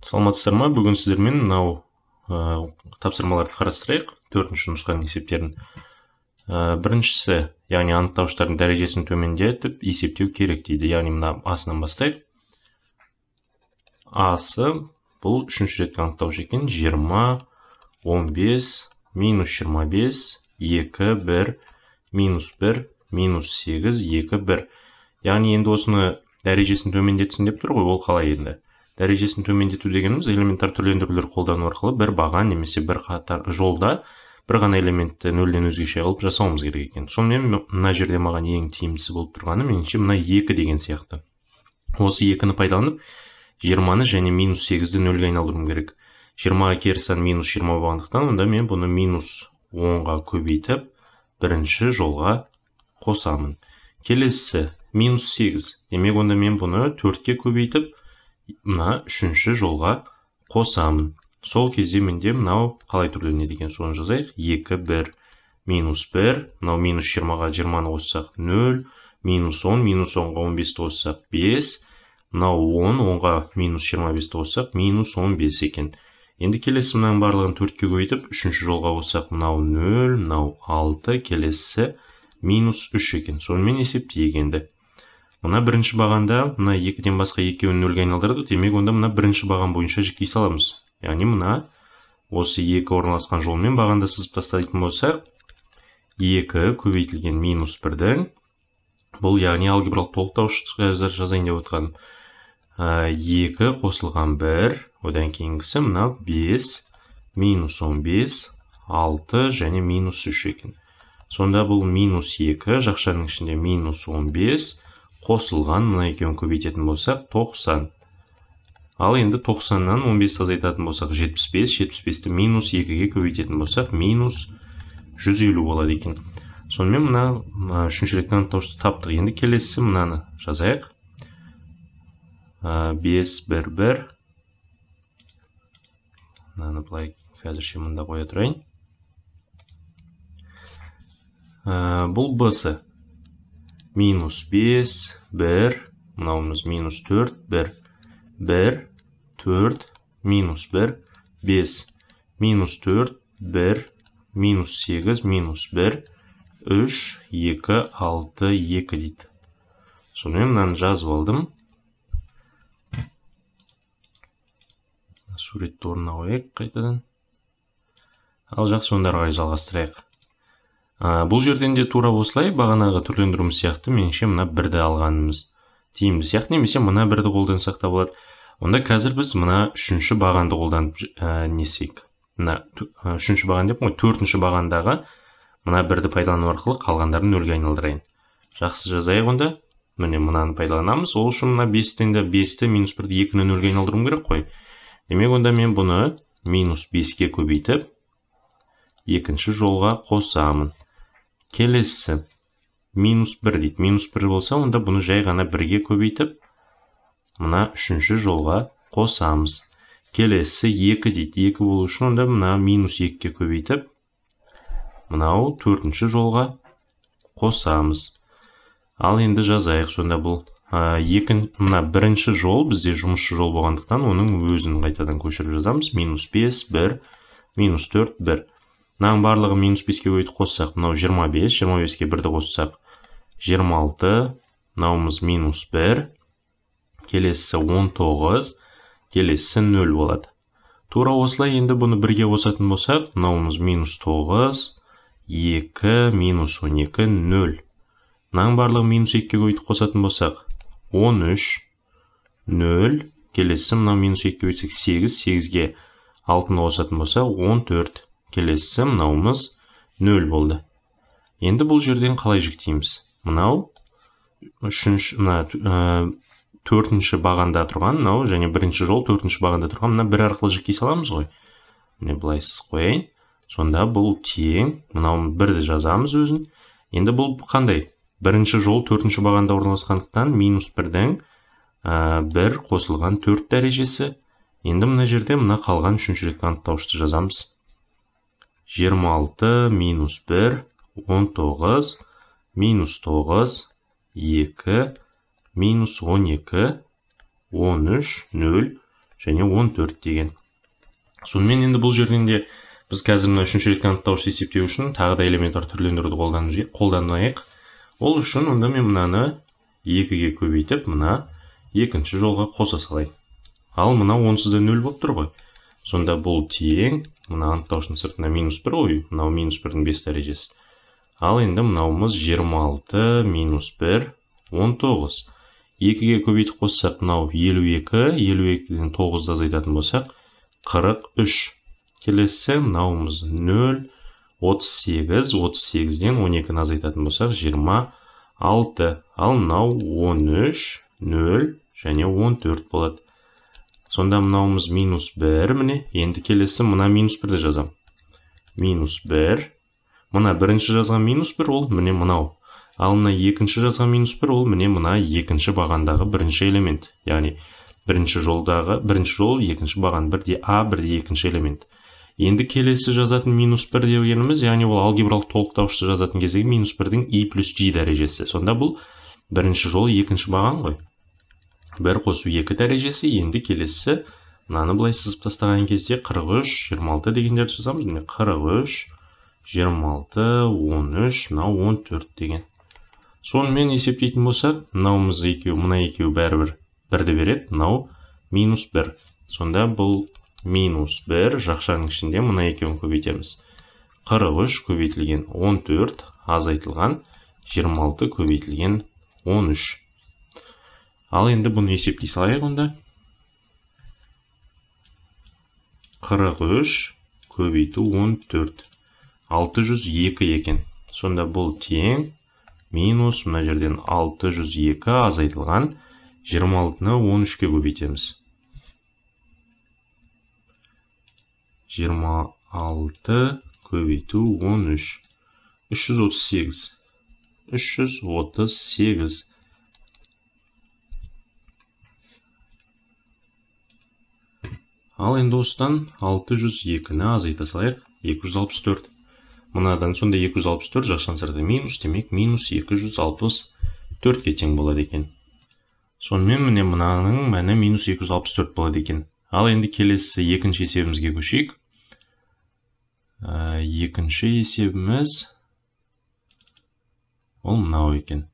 Саламатсыздар ма? Бүгін сіздермен мынау тапсырмаларды қарастырайық. Төртінші нұсқаның есептерін. Біріншісі, яғни анықтауыштардың дәрежесін төмендетіп есептеу керек дейді. Яғни мына асынан бастайық. Асы бұл үшінші реткі анықтауыш екен. 20, 15, минус 25, 2, 1, минус 1, минус 8, 2, 1. Яғни енді осыны дәрежесін төмендетсін деп тұр ғой, ол қалай енді? Дәрежесін төмендету дегеніміз элементар түрлендірулер қолдану арқылы бір баған немесе бір қатар жолда бір ғана элементті нөлден өзгеше қылып жасауымыз керек екен. Сонымен мына жерде маған ең тиімдісі болып тұрғаны меніңше мына 2 деген сияқты. Осы 2-ні пайдаланып 20-ны және минус 8-ді нөлге айналдыруым керек. 20-ға кері сан минус 20 болғандықтан, онда мен бұны минус 10-ға көбейтіп бірінші жолға қосамын. Келесі минус 8. Демек онда мен бұны 4-ке көбейтіп мына үшінші жолға қосамын. Сол кезде менде мынау қалай түрленеді екен, соны жазайық. 2, 1, минус 1, мынау минус 20-ға 20-ны қоссақ 0, минус 10, минус 10-ға 15-ті қоссақ 5, мынау 10, 10-ға минус 25-ті қоссақ минус 15 екен. Енді келесі мынаның барлығын 4-ке көбейтіп, үшінші жолға қоссақ мынау 0, мынау 6, келесі минус 3 екен. Сонымен есептейік енді. Мына бірінші бағанда, мына 2-ден басқа екеуін нөлге айналдырдық, демек онда мына бірінші баған бойынша жіктей саламыз. Яғни мына осы 2 орналасқан жолмен бағанда сызып тастайтын болсақ, 2 көбейтілген минус 1-дің, бұл яғни алгебралық толықтауыш жазайын деп отқаным. 2 қосылған 1, одан кейінгісі мына 5, минус 15, 6 және минус 3 екен. Сонда бұл минус 2, жақшаның ішінде минус 15, қосылған, мына екеуін көбейтетін болсақ 90. Ал енді 90-нан 15 азайтатын болсақ 75, 75-ті минус 2-ге көбейтетін болсақ минус 150 болады екен. Сонымен мына үшінші реткі анықтауышты таптық. Енді келесі мынаны жазайық. 5, 1, 1. Мынаны былай қазірше мында қоя тұрайын. Бұл б-сы. Минус 5, 1, мынауымыз минус 4, 1, 1, 4, минус 1, 5, минус 4, 1, минус 8, минус 1, 3, 2, 6, 2 дейді. Сонымен мынаны жазып алдым. Суретті орнына қояйық қайтадан. Ал жақсы, онда қарай жалғастырайық. Бұл жерден де тура осылай бағанағы түрлендіруіміз сияқты меніңше мына 1-ді алғанымыз тиімді сияқты, немесе мына 1-ді қолдансақ та болады. Онда қазір біз мына үшінші бағанды қолданып несек. Мына үшінші баған деп, 4-ші бағандағы мына 1-ді пайдалану арқылы қалғандарын нөлге айналдырайын. Жақсы, жазайық онда. Міне мынаны пайдаланамыз. Ол үшін мына 5-тен де 5-ті минус 1-ді 2-ні нөлге айналдыруым керек қой. Демек онда мен бұны минус 5-ке көбейтіп екінші жолға қосамын. Келесі минус 1 дейді. Минус 1 болса, онда бұны жай ғана 1-ге көбейтіп, мына үшінші жолға қосамыз. Келесі 2 дейді. 2 болу үшін, онда мына минус 2-ке көбейтіп, мынау 4-ші жолға қосамыз. Ал енді жазайық, сонда бұл мына бірінші жол бізде жұмысшы жол болғандықтан, оның өзін қайтадан көшіріп жазамыз. Минус 5, 1, минус 4, 1. Мынаның барлығы минус 5-ке көбейтіп қоссақ, мынау 25, 25-ке 1-ді қоссақ 26, мынауымыз минус 1, келесі 19, келесі 0 болады. Тура осылай енді бұны 1-ге қосатын болсақ, мынауымыз минус 9, 2, минус 12, 0. Мынаның барлығы минус 2-ке көбейтіп қосатын болсақ, 13, 0, келесі мынау минус 2-ке көбейтсек 8, 8-ге 6-ны қосатын болсақ, 14. Келесі мынауымыз 0 болды. Енді бұл жерден қалай жіктейміз? Мынау 4-ші бағанда тұрған, мынау және бірінші жол 4-ші бағанда тұрған, мына 1 арқылы жіктей саламыз ғой. Міне былайсыз қояйын. Сонда бұл тең, мынау 1-ді жазамыз өзін. Енді бұл қандай? Бірінші жол 4-ші бағанда орналасқандықтан минус 1-дің 1 қосылған 4 дәрежесі. Енді мына жерде мына қалған үшінші реткі анықтауышты жазамыз. 26, минус 1, 19, минус 9, 2, минус 12, 13, 0, және 14 деген. Сонымен енді бұл жерден де біз қазір мына үшінші реткі анықтауышты есептеу үшін тағы да элементар түрлендіруді қолданайық. Ол үшін онда мен мынаны 2-ге көбейтіп, мына екінші жолға қоса салайын. Ал мына онсыз да 0 болып тұр ғой. Сонда бұл тең, мына анықтауыштың сыртына -1 ғой, мынау -1-дің 5 дәрежесі. Ал енді мынауымыз 26 -1 19. 2-ге көбейтіп қоссақ, мынау 52, 52-ден 9-ды азайтатын болсақ 43. Келесі мынауымыз 0, 38, 38-ден 12-ні азайтатын болсақ 26. Ал мынау 13, 0 және 14 болады. Сонда мынауымыз -1, міне. Енді келесі мына -1-ді жазам. -1. Мына бірінші жазған -1 ол міне мынау. Ал мына екінші жазған -1 ол міне мына екінші бағандағы бірінші элемент. Яғни бірінші жол, екінші баған, бірде А, бірде екінші элемент. Енді келесі жазатын -1 дегеніміз, яғни ол алгебралық толықтауышты жазатын кездегі -1-дің I плюс G дәрежесі. Сонда бұл бірінші жол, екінші баған ғой. 1 қосу 2 дәрежесі. Енді келесі мынаны былай сызып тастаған кезде 43, 26 дегендерді жазамыз. Міне 43, 26, 13, мынау 14 деген. Сонымен есептейтін болсақ, мынауымыз мына екеуі бәрібір 1-ді береді, мынау -1. Сонда бұл -1 жақшаның ішінде мына екеуін көбейтеміз. 43 көбейтілген 14 азайтылған 26 көбейтілген 13. Ал енді бұны есептей салайық онда. 43 көбейту 14. 602 екен. Сонда бұл тең минус мына жерден 602 азайтылған 26-ны 13-ке көбейтеміз. 26 көбейту 13. 338. 338. Ал енді осыдан 602-ні азайта салайық. 264. Мынадан сонда 264 жақшан сырды минус, демек минус 264-ке тең болады екен. Сонымен міне мынаның мәні минус 264 болады екен. Ал енді келесі екінші есебімізге көшейік. Екінші есебіміз ол мынау екен.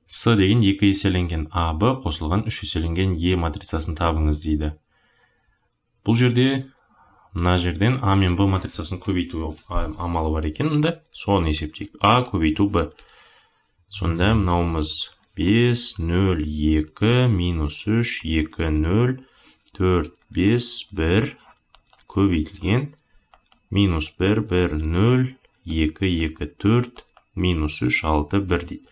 С деген 2 еселенген АБ қосылған 3 еселенген Е матрицасын табыңыз дейді. Бұл жерде мына жерден А мен Б матрицасын көбейту амалы бар екен. Соны есептейік. А көбейту Б. Сонда мынауымыз 5, 0, 2, минус 3, 2, 0, 4, 5, 1 көбейтілген. Минус 1, 1, 0, 2, 2, 4, минус 3, 6, 1 дейді.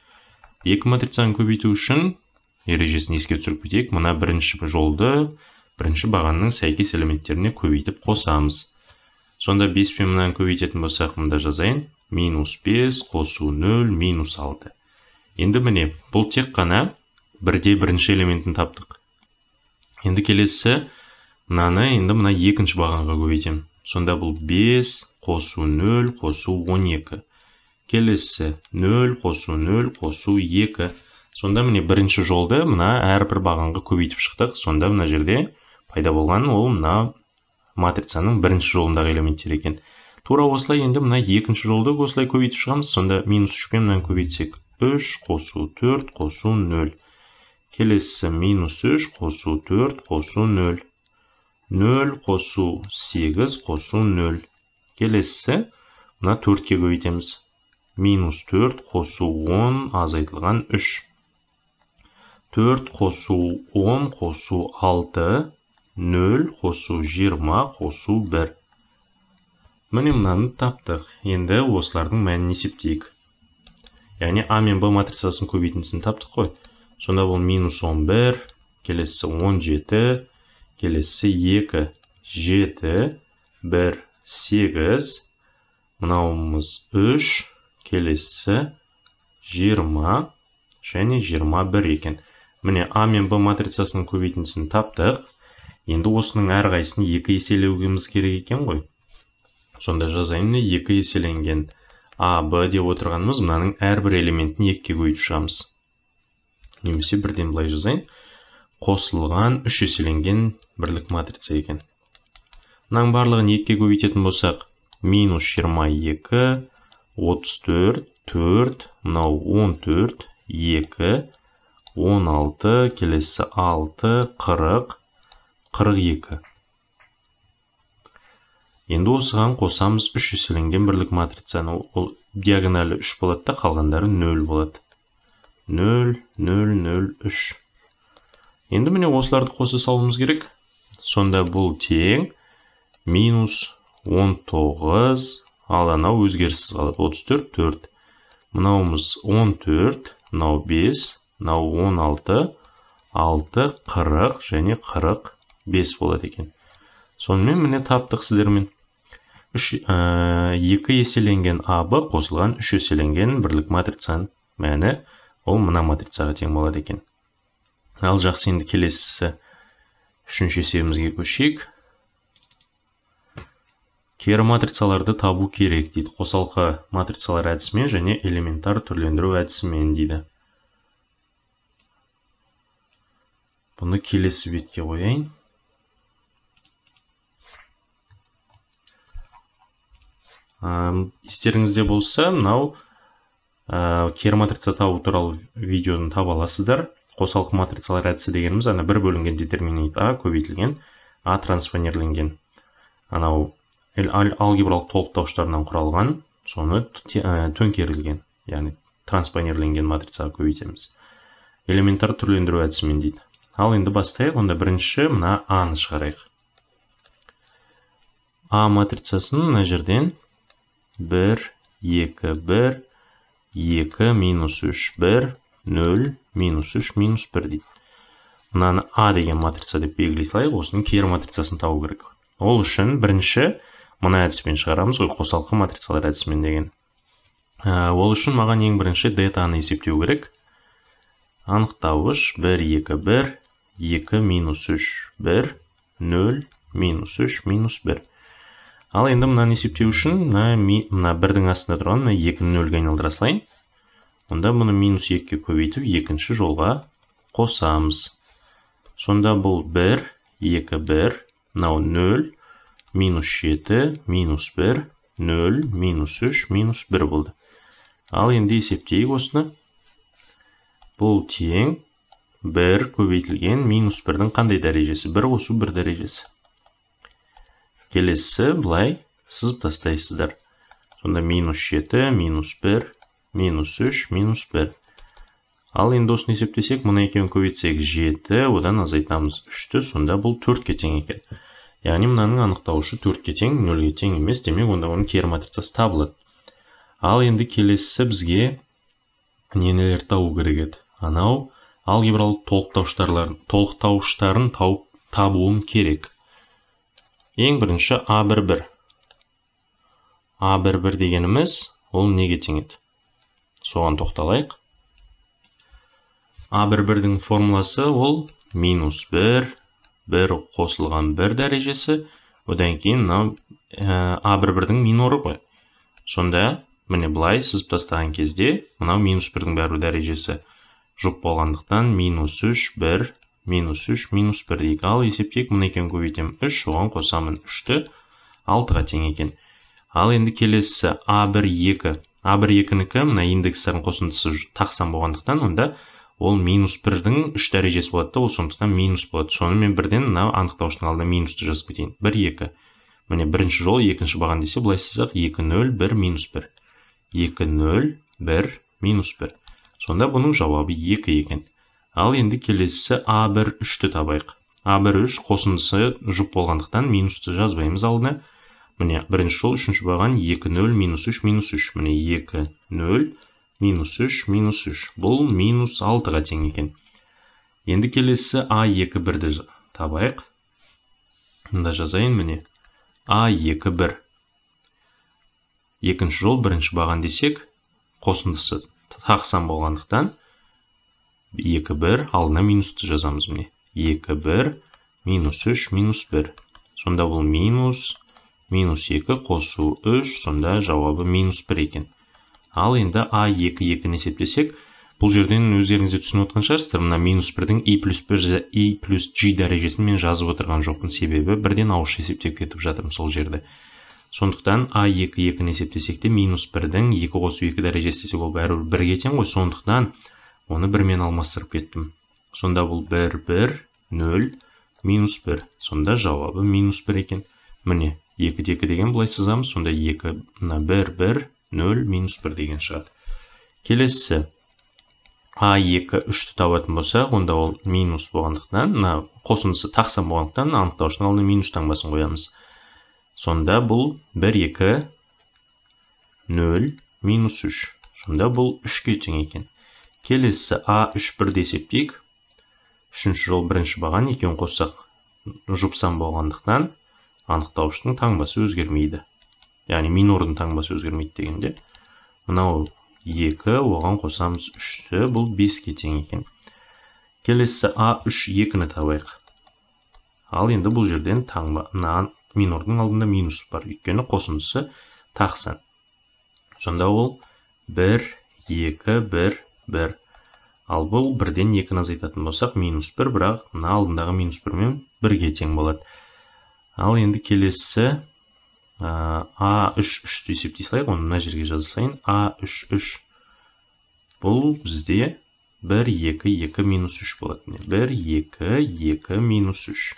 Екі матрицаны көбейту үшін ережесін еске түсіріп кетейік. Мына бірінші жолды бірінші бағанның сәйкес элементтеріне көбейтіп қосамыз. Сонда 5 пен мынаны көбейтетін болсақ, мында жазайын. Минус 5 қосу 0, минус 6. Енді міне, бұл тек қана бірде бірінші элементін таптық. Енді келесі мынаны енді мына екінші бағанға көбейтем. Сонда бұл 5 қосу 0 қосу 12. Келесі 0 қосу 0 қосу 2. Сонда міне бірінші жолды мына әрбір бағанға көбейтіп шықтық. Сонда мына жерде пайда болған ол мына матрицаның бірінші жолындағы элементтер екен. Тура осылай енді мына екінші жолды осылай көбейтіп шығамыз. Сонда минус 3 пен мынаны көбейтсек 3 қосу 4 қосу 0. Келесі минус 3 қосу 4 қосу 0. 0 қосу 8 қосу 0. Келесі мына 4-ке көбейтеміз. Минус 4 қосу 10 азайтылған 3. 4 қосу 10 қосу 6. 0 қосу 20 қосу 1. Міне мынаны таптық. Енді осылардың мәнін есептейік. Яғни А мен Б матрицасын көбейтіндісін таптық қой. Сонда бұл минус 11, келесі 17, келесі 2, 7, 1, 8, мынауымыз 3, келесі 20 және 21 екен. Міне А мен Б матрицасының көбейтіндісін таптық. Енді осының әрқайсысын 2 еселеуіміз керек екен ғой. Сонда жазайын, 2 еселенген А, Б деп отырғанымыз мынаның әрбір элементін 2-ге көбейтіп шығамыз. Немесе бірден былай жазайын. қосылған 3 еселенген бірлік матрица екен. Мынаның барлығын 2-ге көбейтетін болсақ, минус 22, 34, 4, мынау 14, 2, 16, келесі 6, 40, 42. Енді осыған қосамыз 3 еселенген бірлік матрицаны. Ол диагоналі 3 болады да, қалғандары 0 болады. 0, 0, 0, 3. Енді міне осыларды қоса салуымыз керек. Сонда бұл тең минус 19, ал анау өзгеріссіз қалады. 34, 4. Мынауымыз 14, мынау 5, мынау 16, 6, 40 және 45 болады екен. Сонымен міне таптық сіздермен. 2 еселенген АБ қосылған 3 еселенген бірлік матрицаның мәні ол мына матрицаға тең болады екен. Ал жақсы, енді келесі 3-ші есебімізге көшейік. Кері матрицаларды табу керек дейді. Қосалқы матрицалар әдісімен және элементар түрлендіру әдісімен дейді. Бұны келесі бетке қояйын. Естеріңізде болса, мынау кері матрица табу туралы видеоны таба аласыздар. Қосалқы матрицалар әдісі дегеніміз, ана бір бөлінген детерминант А көбейтілген, А транспонерленген. Анау алгебралық толықтауыштарынан құралған, соны төңкерілген, яғни транспонерленген матрицаға көбейтеміз. Элементар түрлендіру әдісімен дейді. Ал енді бастайық. Онда бірінші мына А-ны шығарайық. А матрицасын мына жерден 1, 2, 1, 2, минус 3, 1, 0, минус 3, минус 1 дейді. Мынаны А деген матрица деп белгілей салайық. Осының кері матрицасын табу керек. Ол үшін бірінші мына әдіспен шығарамыз ғой, қосалқы матрицалар әдісімен деген. Ол үшін маған ең бірінші детаны есептеу керек. Анықтауыш 1, 2, 1, 2, минус 3, 1, 0, минус 3, минус 1. Ал енді мынаны есептеу үшін мына бірдің астында тұрған 2-ні 0-ге айналдыра салайын. Онда мұны минус 2-ге көбейтіп, екінші жолға қосамыз. Сонда бұл 1, 2, 1, мынау 0, минус 7, минус 1, 0, минус 3, минус 1 болды. Ал енді есептейік осыны. Бұл тең 1 көбейтілген минус 1-дің қандай дәрежесі? 1 қосу 1 дәрежесі. Келесі бұлай сызып тастайсыздар. Сонда минус 7, минус 1, минус 3, минус 1. Ал енді осыны есептесек, мұны екеуін көбейтсек 7, одан азайтамыз 3-ті, сонда бұл 4-ке тең екен. Яғни мынаның анықтауышы 4-ке тең, 0-ге тең емес, демек онда оның кері матрицасы табылады. Ал енді келесі бізге нелер табу керек еді? Анау алгебралық толықтауыштарын табуым керек. Ең бірінші А11. А11 дегеніміз ол неге тең еді? Соған тоқталайық. А11-дің формуласы ол минус 1, 1 қосылған 1 дәрежесі, одан кейін А11-дің миноры ғой. Сонда міне бұлай сызып тастаған кезде мынау минус 1-дің бәрі дәрежесі жұп болғандықтан минус 3, 1, минус 3, минус 1 дейік. Ал есептейік, мұны екен көбейтем 3, оған қосамын 3-ті 6-ға тең екен. Ал енді келесі А12. А12-нікі мына индекстарын қосындысы тақсам болғандықтан, онда ол минус 1-дің 3 дәрежесі болады да, ол сондықтан минус болады. Соны мен бірден мына анықтауыштың алдына минусты жазып кетейін. 1, 2. Міне бірінші жол, екінші баған десе, бұлай сызық 2, 0, 1, минус 1. 2, 0, 1, минус 1. Сонда бұның жауабы 2 екен. Ал енді келесі А13-ті табайық. А13 қосындысы жұп болғандықтан минусты жазбаймыз алдына. Міне бірінші жол, үшінші баған 2, 0, минус 3, минус 3. Міне 2, 0, минус 3, минус 3. Бұл минус 6-ға тең екен. Енді келесі А21-ді табайық. Мұнда жазайын міне. А21. Екінші жол, бірінші баған десек, қосындысы тақсам болғандықтан 2, 1, алдына минусты жазамыз міне. 2, 1, минус 3, минус 1. Сонда бұл минус 2 қосу 3, сонда жауабы минус 1 екен. Ал енді А22-ні есептесек, Бұл жерден өздеріңізде түсініп отқан шығарсыздар, мына минус 1-дің i плюс 1 i плюс g дәрежесін мен жазып отырған жоқпын, себебі бірден ауызша есептеп кетіп жатырмын сол жерде. Сондықтан a2 2-ні есептесек те минус 1-дің 2 қосу 2 дәрежесі десек ол бәрібір 1-ге тең ғой, сондықтан оны 1-мен алмастырып кеттім. Сонда бұл 1 1 0 минус 1. Сонда жауабы минус 1 екен. Міне 2 2 деген былай сызамыз, сонда 2 1 1 0 минус 1 деген шығады. Келесі a2 3-ті табатын болсақ, онда ол минус болғандықтан, қосындысы тақсан болғандықтан анықтауыштың алдына минус таңбасын қоямыз. Сонда бұл 1 2 0 минус 3. Сонда бұл 3-ке тең екен. Келесі a3 1-ді есептейік. Үшінші жол бірінші баған, екеуін қоссақ жұпсан болғандықтан анықтауыштың таңбасы өзгермейді. Яғни минордың таңбасы өзгермейді дегенде. Мынау 2, оған қосамыз 3-ті, бұл 5-ке тең екен. Келесі a3 2-ні табайық. Ал енді бұл жерден таңба, минордың алдында минус бар, өйткені қосындысы тақсан. Сонда ол 1 2 1 1. Ал бұл 1-ден 2-ні азайтатын болсақ минус 1, бірақ алдындағы минус 1-мен 1-ге тең болады. Ал енді келесі a3 3-ті есептей салайық, оны мына жерге жазылсайын. a3 3 бұл бізде 1 2 2 минус 3 болады. 1 2 2 минус 3.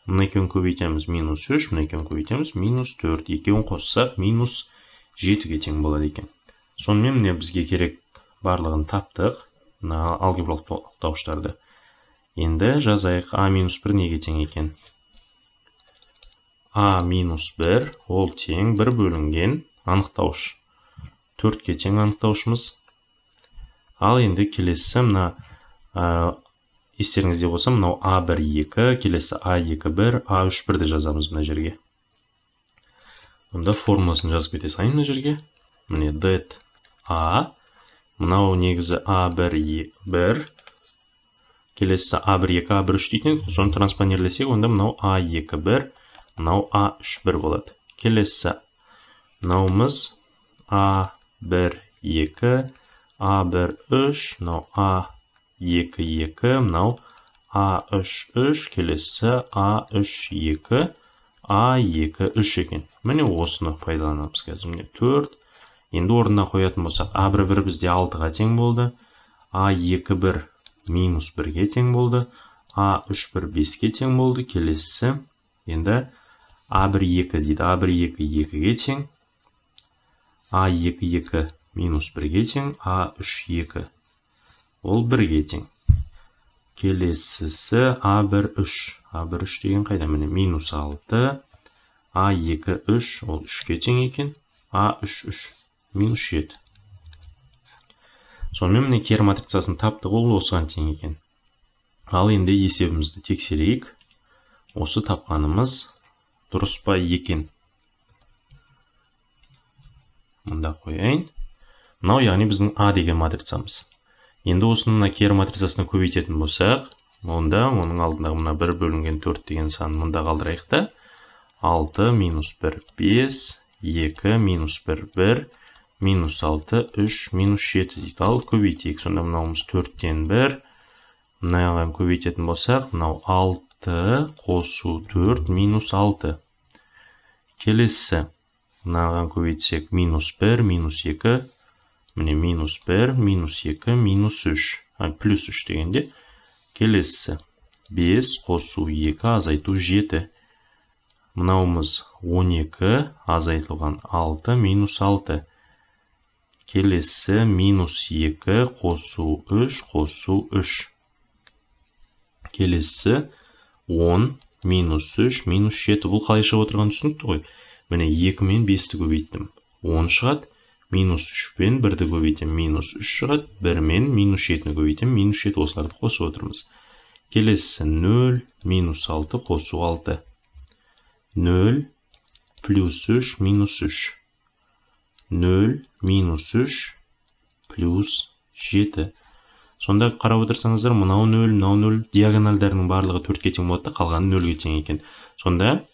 Мұны екеуін көбейтеміз минус 3, мұны екеуін көбейтеміз минус 4. Екеуін қоссақ минус 7-ге тең болады екен. Сонымен міне бізге керек барлығын таптық, алгебралық тоқтауыштарды. Енді жазайық, a минус 1 неге тең екен? a минус 1 ол тең 1 бөлінген анықтауыш. 4-ке тең анықтауышымыз. Ал енді келесі естеріңізде болса, мынау a1 2, келесі a2 1, a3 1-ді жазамыз мына жерге. Онда формуласын жазып кете салайын мына жерге. Міне det a, мынау негізі a1 1, келесі a1 2, a1 3 дейтін, соны транспонерлесек, онда мынау a2 1, мынау a3 1 болады. Келесі мынауымыз a1 2, a1 3, мынау a2 2, мынау a3 3, келесі a3 2, a2 3 екен. Міне осыны пайдаланамыз қазір. Міне 4. Енді орнына қоятын болсақ, a1 1 бізде 6-ға тең болды, a2 1 минус 1-ге тең болды, a3 1 5-ге тең болды. Келесі енді a1 2 дейді, a1 2 2-ге тең, a2 2 минус 1-ге тең, a3 2 ол 1-ге тең. Келесісі a1 3, a1 3 деген қайда? Міне минус 6, a2 3 ол 3-ке тең екен, a3 3 минус 7. Сонымен міне кері матрицасын таптық, ол осыған тең екен. Ал енді есебімізді тексерейік. Осы тапқанымыз дұрыс па екен? Мұнда қояйын. Мынау яғни біздің a деген матрицамыз. Енді осының мына кері матрицасына көбейтетін болсақ, онда оның алдындағы мына 1 бөлінген 4 деген сан мұнда қалдырайық та. 6 минус 1 5, 2 минус 1 1, минус 6 3 минус 7 дейді. Ал көбейтейік. Сонда мынауымыз 4-тен 1. Мынаған көбейтетін болсақ, мынау 6 қосу 4 минус 6. Келесі мынаған көбейтсек минус 1 минус 2. Міне минус 1, минус 2, минус 3. Плюс 3 дегенде. Келесі 5 қосу 2 азайту 7. Мынауымыз 12 азайтылған 6 минус 6. Келесі минус 2 қосу 3 қосу 3. Келесі 10 минус 3 минус 7. Бұл қалай шығып отырған түсінікті ғой. Міне 2 мен 5-ті көбейттім. 10 шығады. Минус 3 пен 1-ді көбейтем, минус 3 шығады. 1 мен минус 7-ні көбейтем, минус 7 осыларды қосып отырмыз. Келесі 0 минус 6 қосу 6. 0 плюс 3 минус 3. 0 минус 3 плюс 7. Сонда қарап отырсаңыздар, мынау 0, мынау 0, диагональдарының барлығы 4-ке тең болады, қалғаны 0-ге тең екен. Сонда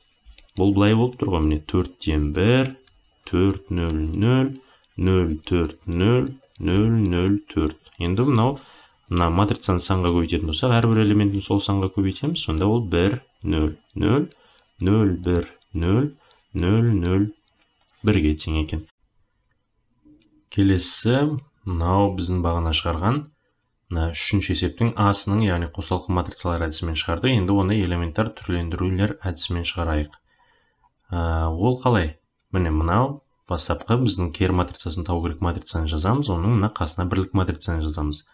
бұл былай болып тұр ғой, міне 4-тен 1, 4 0 0, 0 4 0, 0 0 4. Енді мына матрицаны санға көбейтетін болсақ, әрбір элементін сол санға көбейтеміз. Сонда ол 1, 0, 0, 0, 1, 0, 0, 0, 1-ге тең екен. Келесі, мынау біздің бағана шығарған үшінші есептің асының, яғни қосалқы матрицалар әдісімен шығарды. Енді оны элементтер түрлендірулер әдісімен шығарайық. Ол қалай? Міне мынау бастапқы біздің кер матрицасын табу керек матрицаны жазамыз, оның мына қасына бірлік матрицаны жазамыз.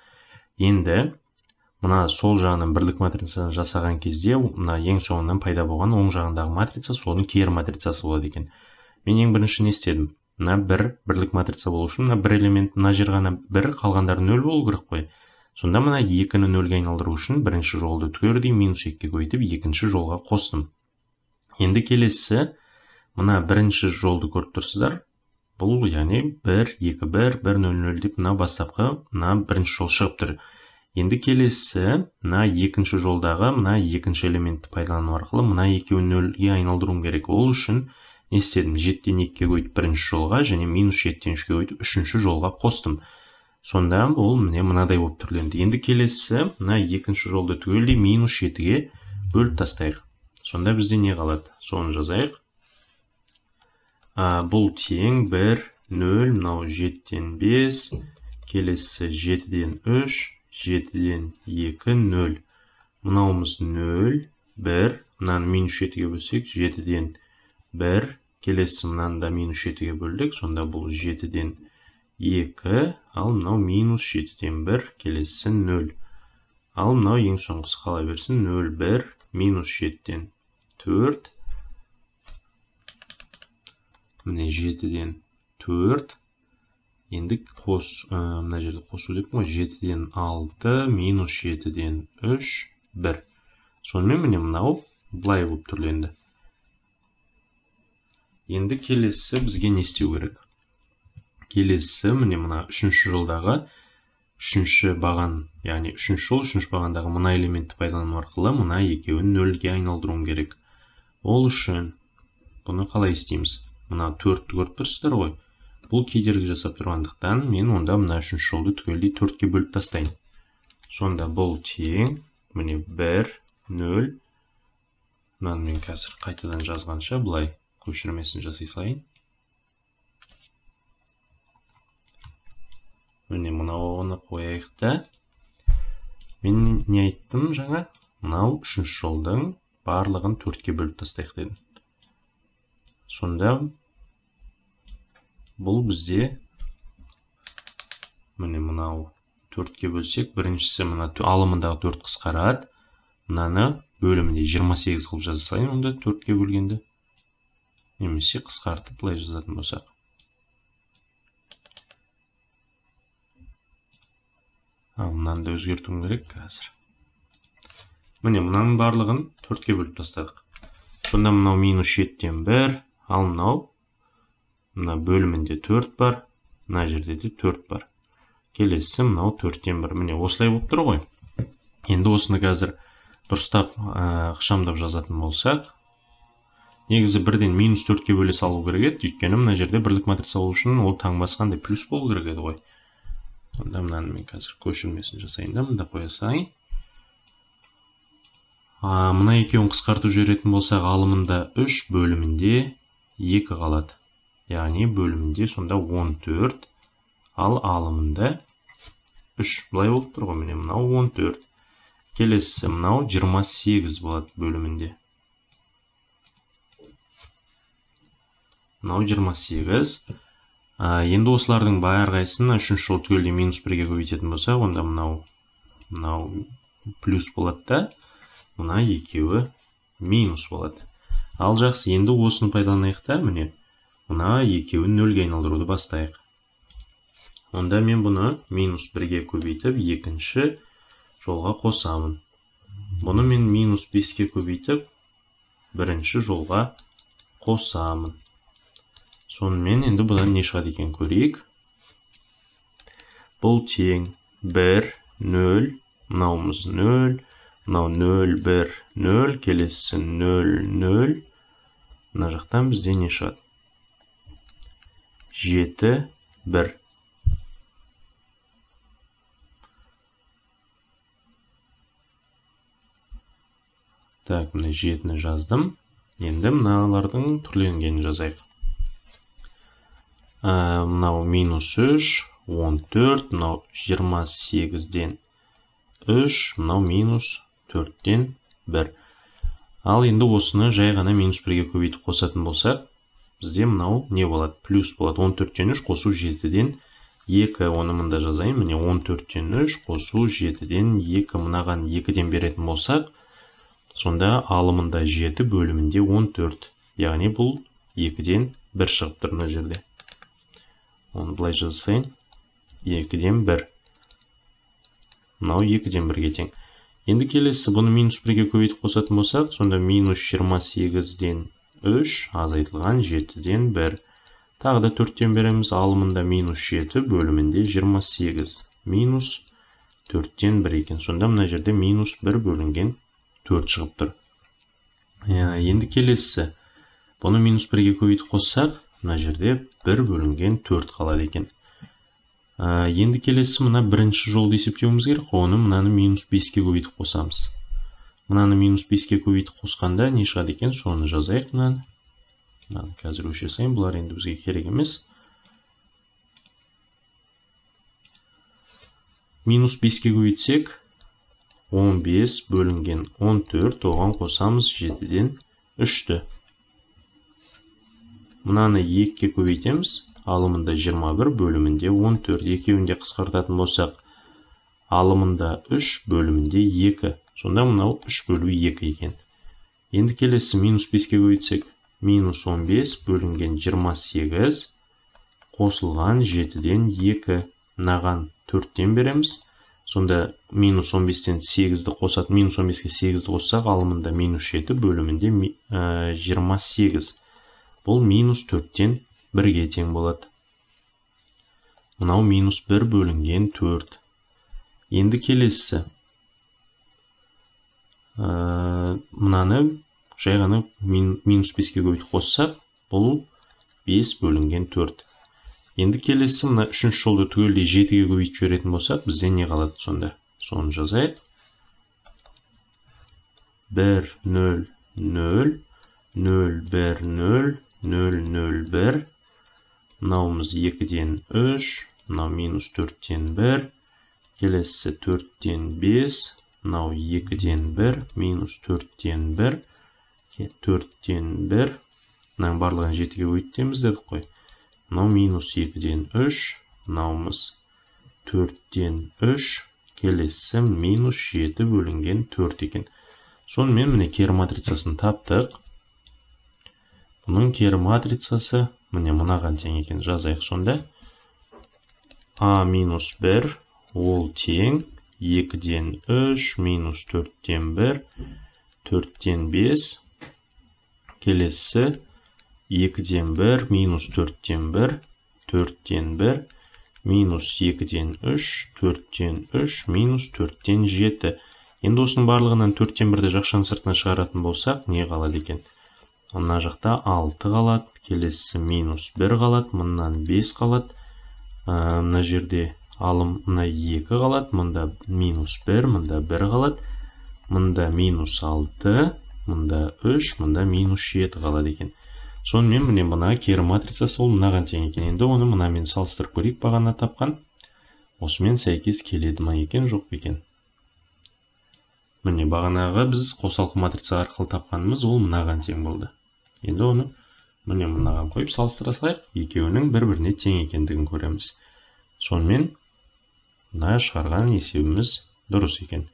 Енді мына сол жағынан бірлік матрицаны жасаған кезде, мына ең соңынан пайда болған оң жағындағы матрица соның кер матрицасы болады екен. Мен ең бірінші не істедім? Мына бірлік матрица болу үшін, мына бір элемент, мына жер ғана 1, қалғандары 0 болу керек қой. Сонда мына 2-ні 0-ге айналдыру үшін бірінші жолды түгелдей -2-ге көбейтіп, екінші жолға қостым. Енді келесі, мына бірінші жолды көріп тұрсыздар. Бұл яғни 1, 2, 1, 1, 0, 0 деп мына бастапқы, мына бірінші жол шығып тұр. Енді келесі, мына екінші жолдағы, мына екінші элементті пайдалану арқылы, мына екеуін 0-ге айналдыруым керек. Ол үшін не істедім? 7-тен 2-ге көбейтіп бірінші жолға, және -7-тен 3-ге көбейтіп үшінші жолға қостым. Сонда ол мынадай болып түрленді. Енді келесі, мына екінші жолды түгелдей -7-ге бөліп тастайық. Сонда бізде не қалады? Соны жазайық. Бұл тең 1, 0, мынау 7-тен 5, келесі 7-ден 3, 7-ден 2, 0. Мынауымыз 0, 1, мынаны -7-ге бөлсек, 7-ден 1, келесі мынаны да -7-ге бөлдік, сонда бұл 7-ден 2, ал мынау -7-ден 1, келесі 0. Ал мынау ең соңғысы қала берсін, 0, 1, -7-ден 4, міне 7-ден 4, енді мына жерде қосу деппін ғой, 7-ден 6, -7-ден 3, 1. Сонымен міне мынау былай болып түрленді. Енді келесі бізге не істеу керек? Келесі, міне мына үшінші жолдағы, үшінші баған, яғни үшінші жол, үшінші бағандағы мына элементті пайдалану арқылы, мына екеуін 0-ге айналдыруым керек. Ол үшін бұны қалай істейміз? Мына 4-ті көріп тұрсыздар ғой. Бұл кедергі жасап тұрғандықтан, мен онда мына үшінші жолды түгелдей 4-ге бөліп тастайын. Сонда бұл тең, міне 1, 0. Мынаны мен қазір қайтадан жазғанша былай көшірмесін жасай салайын. Міне мынауны қояйық та. Мен не айттым жаңа? Мынау үшінші жолдың барлығын 4-ге бөліп тастайық дедім. Сонда бұл бізде міне мынау 4-ге бөлсек, біріншісі мына алымындағы 4 қысқарады. Мынаны бөлімінде 28 қылып жазайын, онда 4-ге бөлгенде. Немесе қысқартып былай жазатын болсақ. Мынаны да өзгертуім керек қазір. Міне мынаның барлығын 4-ге бөліп тастадық. Сонда мынау -7-ден 1, ал мына бөлімінде 4 бар, мына жерде де 4 бар. Келесі мынау 4-ден 1. Міне осылай болып тұр ғой. Енді осыны қазір дұрыстап ықшамдап жазатын болсақ, негізі 1-ден -4-ге бөле салу керек еді, өйткені мына жерде бірлік матрица болу үшін ол таң басқандай плюс болу керек еді ғой. Онда мынаны мен қазір көшірмесін жасайын да, мында қоя салайын. Мына екеуін қысқартып жіберетін болсақ, алымында 3, бөлімінде 2 қалады. Яғни бөлімінде сонда 14, ал алымында 3. Бұлай болып тұр ғой, міне мынау 14. Келесі мынау 28 болады бөлімінде. Мынау 28. Енді осылардың әрқайсысын үшінші жол түгелдей -1-ге көбейтетін болсақ, онда мынау плюс болады да, мына екеуі минус болады. Ал жақсы, енді осыны пайдаланайық та, міне мына екеуін 0-ге айналдыруды бастайық. Онда мен бұны -1-ге көбейтіп, екінші жолға қосамын. Бұны мен -5-ге көбейтіп, бірінші жолға қосамын. Сонымен енді бұдан не шығады екен көрейік. Бұл тең 1, 0, мынауымыз 0, мынау 0, 1, 0, келесі 0, 0. Мына жақтан бізде не шығады? 7, 1. Так, міне 7-ні жаздым. Енді мыналардың түрленгенін жазайық. Мынау -3, 14, мынау 28-ден 3, мынау -4-ден 1. Ал енді осыны жай ғана -1-ге көбейтіп қосатын болсақ, бізде мынау не болады? Плюс болады. 14-ден 3 қосу 7-ден 2. Оны мында жазайын. Міне 14-ден 3 қосу 7-ден 2. Мынаған 2-ден беретін болсақ, сонда алымында 7, бөлімінде 14. Яғни бұл 2-ден 1 шығып тұр мына жерде. Оны былай жазайын. 2-ден 1. Мынау 2-ден 1-ге тең. Енді келесі бұны -1-ге көбейтіп қосатын болсақ, сонда -28-ден 3 азайтылған 7-ден 1. Тағы да 4-тен береміз. Алымында -7, бөлімінде 28. -4-тен 1 екен. Сонда мына жерде -1 бөлінген 4 шығып тұр. Енді келесі. Бұны -1-ге көбейтіп қоссақ, мына жерде 1 бөлінген 4 қалады екен. Енді келесі мына бірінші жолды есептеуіміз керек. Оны мынаны -5-ге көбейтіп қосамыз. Мынаны -5-ге көбейтіп қосқанда не шығады екен? Соны жазайық мынаны. Мынаны қазір өшіре салайын. Бұлар енді бізге керек емес. -5-ге көбейтсек, 15 бөлінген 14, оған қосамыз 7-ден 3-ті. Мынаны 2-ге көбейтеміз. Алымында 21, бөлімінде 14. Екеуінде қысқартатын болсақ, алымында 3, бөлімінде 2. Сонда мынау 3 бөлу 2 екен. Енді келесі -5-ге көбейтсек, -15 бөлінген 28 қосылған 7-ден 2. Мынаған 4-тен береміз. Сонда -15-тен 8-ді қосатын, -15-ге 8-ді қоссақ, алымында -7, бөлімінде 28. Бұл -4-тен 1-ге тең болады. Мынау -1 бөлінген 4. Енді келесі. Мынаны жай ғана -5-ге көбейтіп қоссақ, бұл 5 бөлінген 4. Енді келесі мына үшінші жолды түгелдей 7-ге көбейтіп жіберетін болсақ, бізде не қалады сонда? Соны жазайық. 1, 0, 0, 0, 1, 0, 0, 0, 1. Мынауымыз 2-ден 3, мынау -4-тен 1. Келесі 4-тен 5, мынау 2-ден 1, -4-тен 1, 4-тен 1. Мынаның барлығын 7-ге көбейтеміз дедік қой. Мынау -2-ден 3, мынауымыз 4-тен 3, келесі -7 бөлінген 4 екен. Сонымен міне кері матрицасын таптық. Бұның кері матрицасы міне мынаған тең екен. Жазайық сонда. A-1 ол тең 2-ден 3, -4-тен 1, 4-тен 5. Келесі 2-ден 1, -4-тен 1, 4-тен 1, -2-ден 3, 4-тен 3, -4-тен 7. Енді осының барлығынан 4-тен 1-ді жақшаның сыртына шығаратын болсақ, не қалады екен? Мына жақта 6 қалады, келесі -1 қалады, мыннан 5 қалады. Мына жерде алым мына 2 қалады, мында -1, мында 1 қалады, мында -6, мында 3, мында -7 қалады екен. Сонымен міне мына кері матрицасы ол мынаған тең екен. Енді оны мынамен салыстырып көрейік, бағана тапқан. Осымен сәйкес келеді ма екен, жоқ екен. Міне бағанағы біз қосалқы матрица арқылы тапқанымыз ол мынаған тең болды. Енді оны міне мынаған қойып салыстыра салайық, екеуінің бір-біріне тең екендігін көреміз. Сонымен мына шығарған есебіміз дұрыс екен.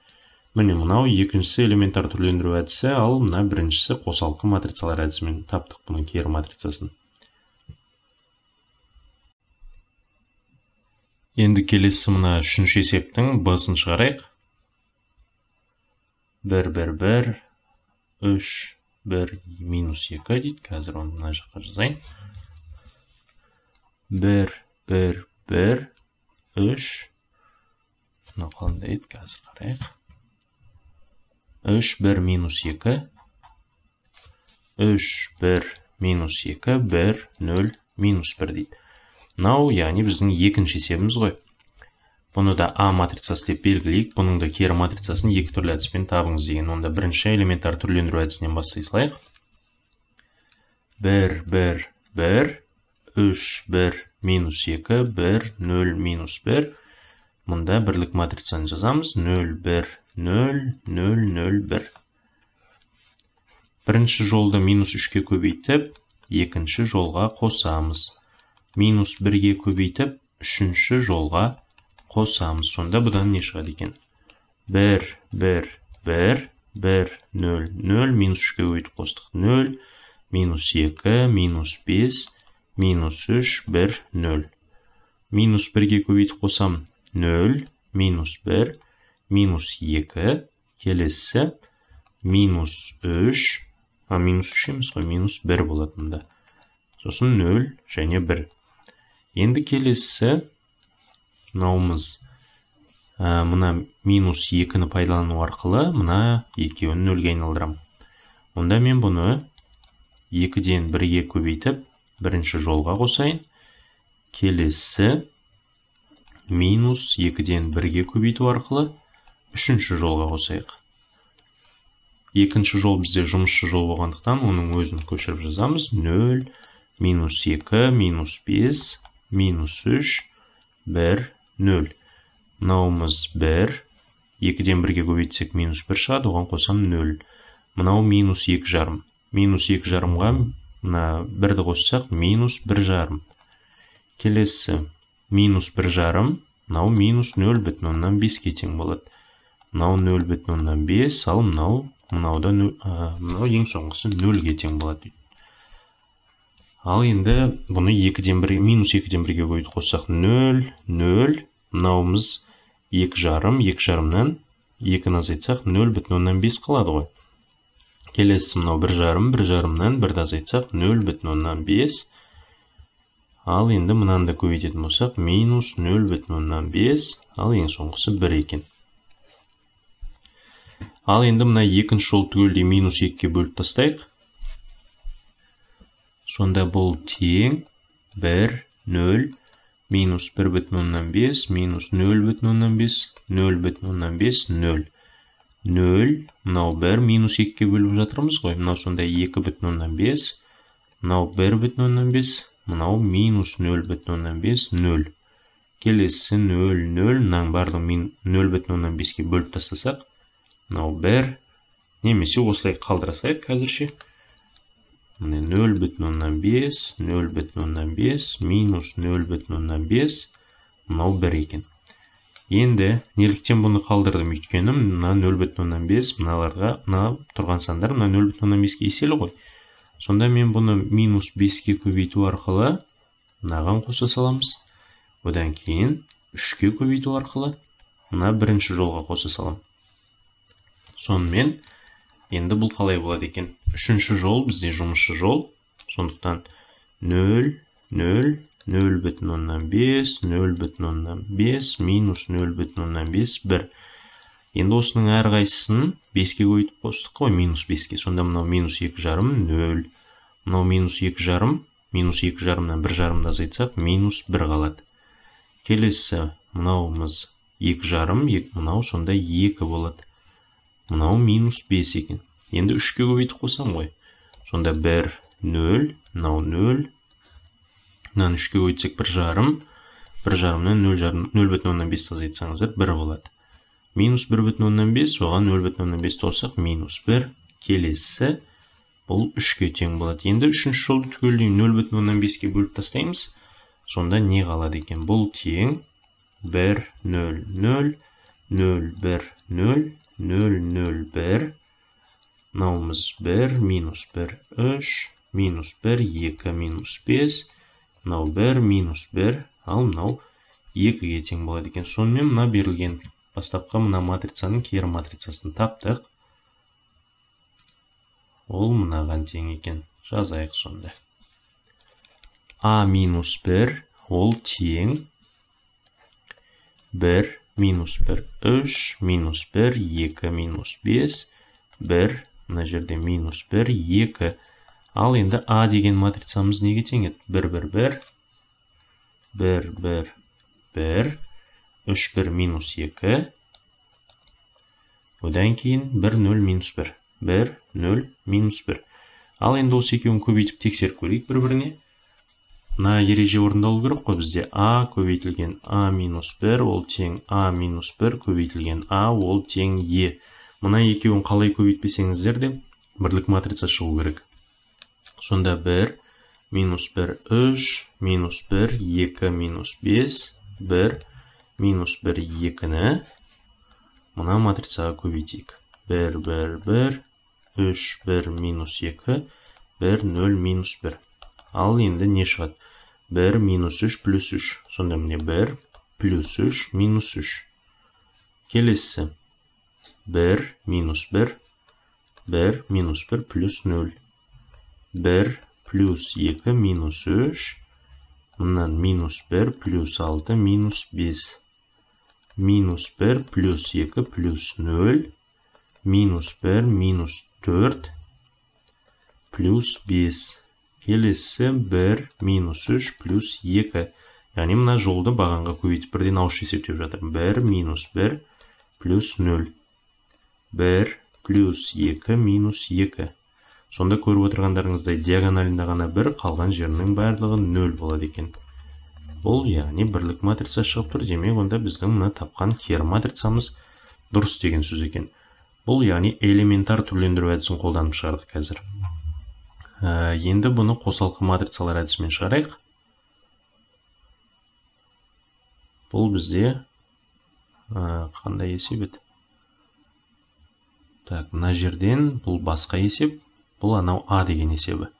Міне мынау екіншісі элементар түрлендіру әдісі, ал мына біріншісі қосалқы матрицалар әдісімен таптық бұның кері матрицасын. Енді келесі мына үшінші есептің б-сын шығарайық. 1, 1, 1, 3, 1, -2 дейді. Қазір оны мына жаққа жазайын. 1, 1, 1, 3. Мына қандай еді, қазір қарайық. 3, 1, -2. 3, 1, -2, 1, 0, -1 дейді. Мынау, яғни біздің екінші есебіміз ғой. Бұны да А матрицасы деп белгілейік. Бұның да кері матрицасын екі түрлі әдіспен табыңыз деген. Онда бірінші элементар түрлендіру әдісінен бастай салайық. 1, 1, 1, 3, 1, минус 2, 1, 0, минус 1. Мұнда бірлік матрицаны жазамыз. 0, 1, 0, 0, 0, 1. Бірінші жолды минус 3-ке көбейтіп, екінші жолға қосамыз. Минус 1-ге көбейтіп, үшінші жолға қосамыз. Сонда бұдан не шығады екен? 1, 1, 1, 1, 0, 0, минус 3-ке көбейтіп қостық. 0, минус 2, минус 5, минус 3, 1, 0. Минус 1-ге көбейтіп қосам. 0, минус 1, минус 2, келесі, минус 3, минус 3 емес қой, минус 1 болатында. Сосын 0 және 1. Енді келесі, мынауымыз мына минус 2-ні пайдалану арқылы мына екеуін 0-ге айналдырам. Онда мен бұны 2-ден 1-ге көбейтіп, бірінші жолға қосайын. Келесі минус 2-ден 1-ге көбейту арқылы үшінші жолға қосайық. Екінші жол бізде жұмысшы жол болғандықтан оның өзін көшіріп жазамыз. 0, минус 2, минус 5, минус 3, 1, 0. Мынауымыз 1, 2-ден 1-ге көбейтсек минус 1 шығады, оған қосам 0. Мынау минус 2,5. Минус 2,5-ға мына 1-ді қоссақ минус 1,5. Келесі минус 1,5, мынау минус 0,5-ке тең болады. Мынау 0,5, ал мынау ең соңғысы 0-ге тең болады. Ал енді бұны минус 2-ден 1-ге көбейтіп қоссақ 0, 0, мынауымыз 2,5, 2,5-нан 2-ні азайтсақ 0,5 қалады ғой. Келесі мынау 1,5, 1,5-нан 1-ді азайтсақ 0,5. Ал енді мынаны да көбейтетін болсақ минус 0,5, ал ең соңғысы 1 екен. Ал енді мына екінші жол түгелдей минус 2-ке бөліп тастайық. Сонда бұл тең 1, 0, минус 1,5, минус 0,5, 0,5, 0. 0, мынау 1, минус 2-ке бөліп жатырмыз ғой. Мынау сонда 2,5, мынау 1,5, мынау минус 0,5, 0. Келесі 0, 0, мынаң бардың 0,5-ке бөліп тастасақ, мынау 1, немесе осылай қалдырасайық қазірше. 0,5, 0,5, минус 0,5, мынау 1 екен. Енді неліктен бұны қалдырдым? Өйткені мына 0,5, мына тұрған сандар мына 0,5-ке еселі ғой. Сонда мен бұны минус 5-ке көбейту арқылы мынаған қоса саламыз. Одан кейін 3-ке көбейту арқылы мына бірінші жолға қоса салам. Сонымен енді бұл қалай болады екен? Үшінші жол бізде жұмысшы жол. Сондықтан 0, 0, 0,5, 0,5, минус 0,5, 1. Енді осының әрқайсысын 5-ке көбейтіп қостық қой, минус 5-ке. Сонда мынау минус 2,5, 0. Мынау минус 2,5, минус 2,5-нан 1,5-ды азайтсақ, минус 1 қалады. Келесі мынауымыз 2,5, мынау сонда 2 болады. Мынау минус 5 екен. Енді 3-ке көбейтіп қосам ғой. Сонда 1, 0, мынау 0. Мынаны 3-ке көбейтсек 1,5. 1,5-нан 0,5 азайтсаңыздар 1 болады. Минус 1,5, оған 0,5 қоссақ минус 1. Келесі бұл 3-ке тең болады. Енді 3-ші жолды түгелдей 0,5-ке бөліп тастаймыз. Сонда не қалады екен? Бұл тең 1, 0, 0, 0, 1, 0, 0, 0, 1. Мынауымыз 1, минус 1, 3, минус 1, 2, минус 5. Мынау 1, минус 1, ал мынау 2-ге тең болады екен. Сонымен мына берілген бастапқы мына матрицаның кері матрицасын таптық. Ол мынаған тең екен. Жазайық сонда. А минус 1, ол тең 1, минус 1, 3, минус 1, 2, минус 5, 1, мына жерде минус 1, 2. Ал енді А деген матрицамыз неге тең еді? 1, 1, 1, 1, 1, 1. 3, 1, минус 2. Одан кейін 1, 0, минус 1. 1, 0, минус 1. Ал енді осы екеуін көбейтіп тексеріп көрейік бір-біріне. Мына ереже орындалу керек қой бізде. А көбейтілген А минус 1, ол тең А минус 1, көбейтілген А, ол тең Е. Мына екеуін қалай көбейтпесеңіздер де бірлік матрица шығу керек. Сонда 1, минус 1, 3, минус 1, 2, минус 5, 1, минус 1, 2-ні мына матрицаға көбейтейік. 1, 1, 1, 3, 1, минус 2, 1, 0, минус 1. Ал енді не шығады? 1, минус 3, плюс 3. Сонда міне 1, плюс 3, минус 3. Келесі. 1, минус 1, 1, минус 1, плюс 0. 1, плюс 2, минус 3. Мұнан минус 1, плюс 6, минус 5. Минус 1, плюс 2, плюс 0. Минус 1, минус 4, плюс 5. Келесі 1, минус 3, плюс 2. Яғни мына жолды бағанға көбейтіп бірден ауызша есептеп жатыр. 1, минус 1, плюс 0. 1, плюс 2, минус 2. Сонда көріп отырғандарыңыздай диагоналында ғана 1, қалған жерінің барлығы 0 болады екен. Бұл яғни бірлік матрица шығып тұр. Демек, онда біздің мына тапқан кері матрицамыз дұрыс деген сөз екен. Бұл яғни элементар түрлендіру әдісін қолданып шығардық қазір. Енді бұны қосалқы матрицалар әдісімен шығарайық. Бұл бізде қандай есеп еді? Так, мына жерден бұл басқа есеп, бұл анау А деген есебі.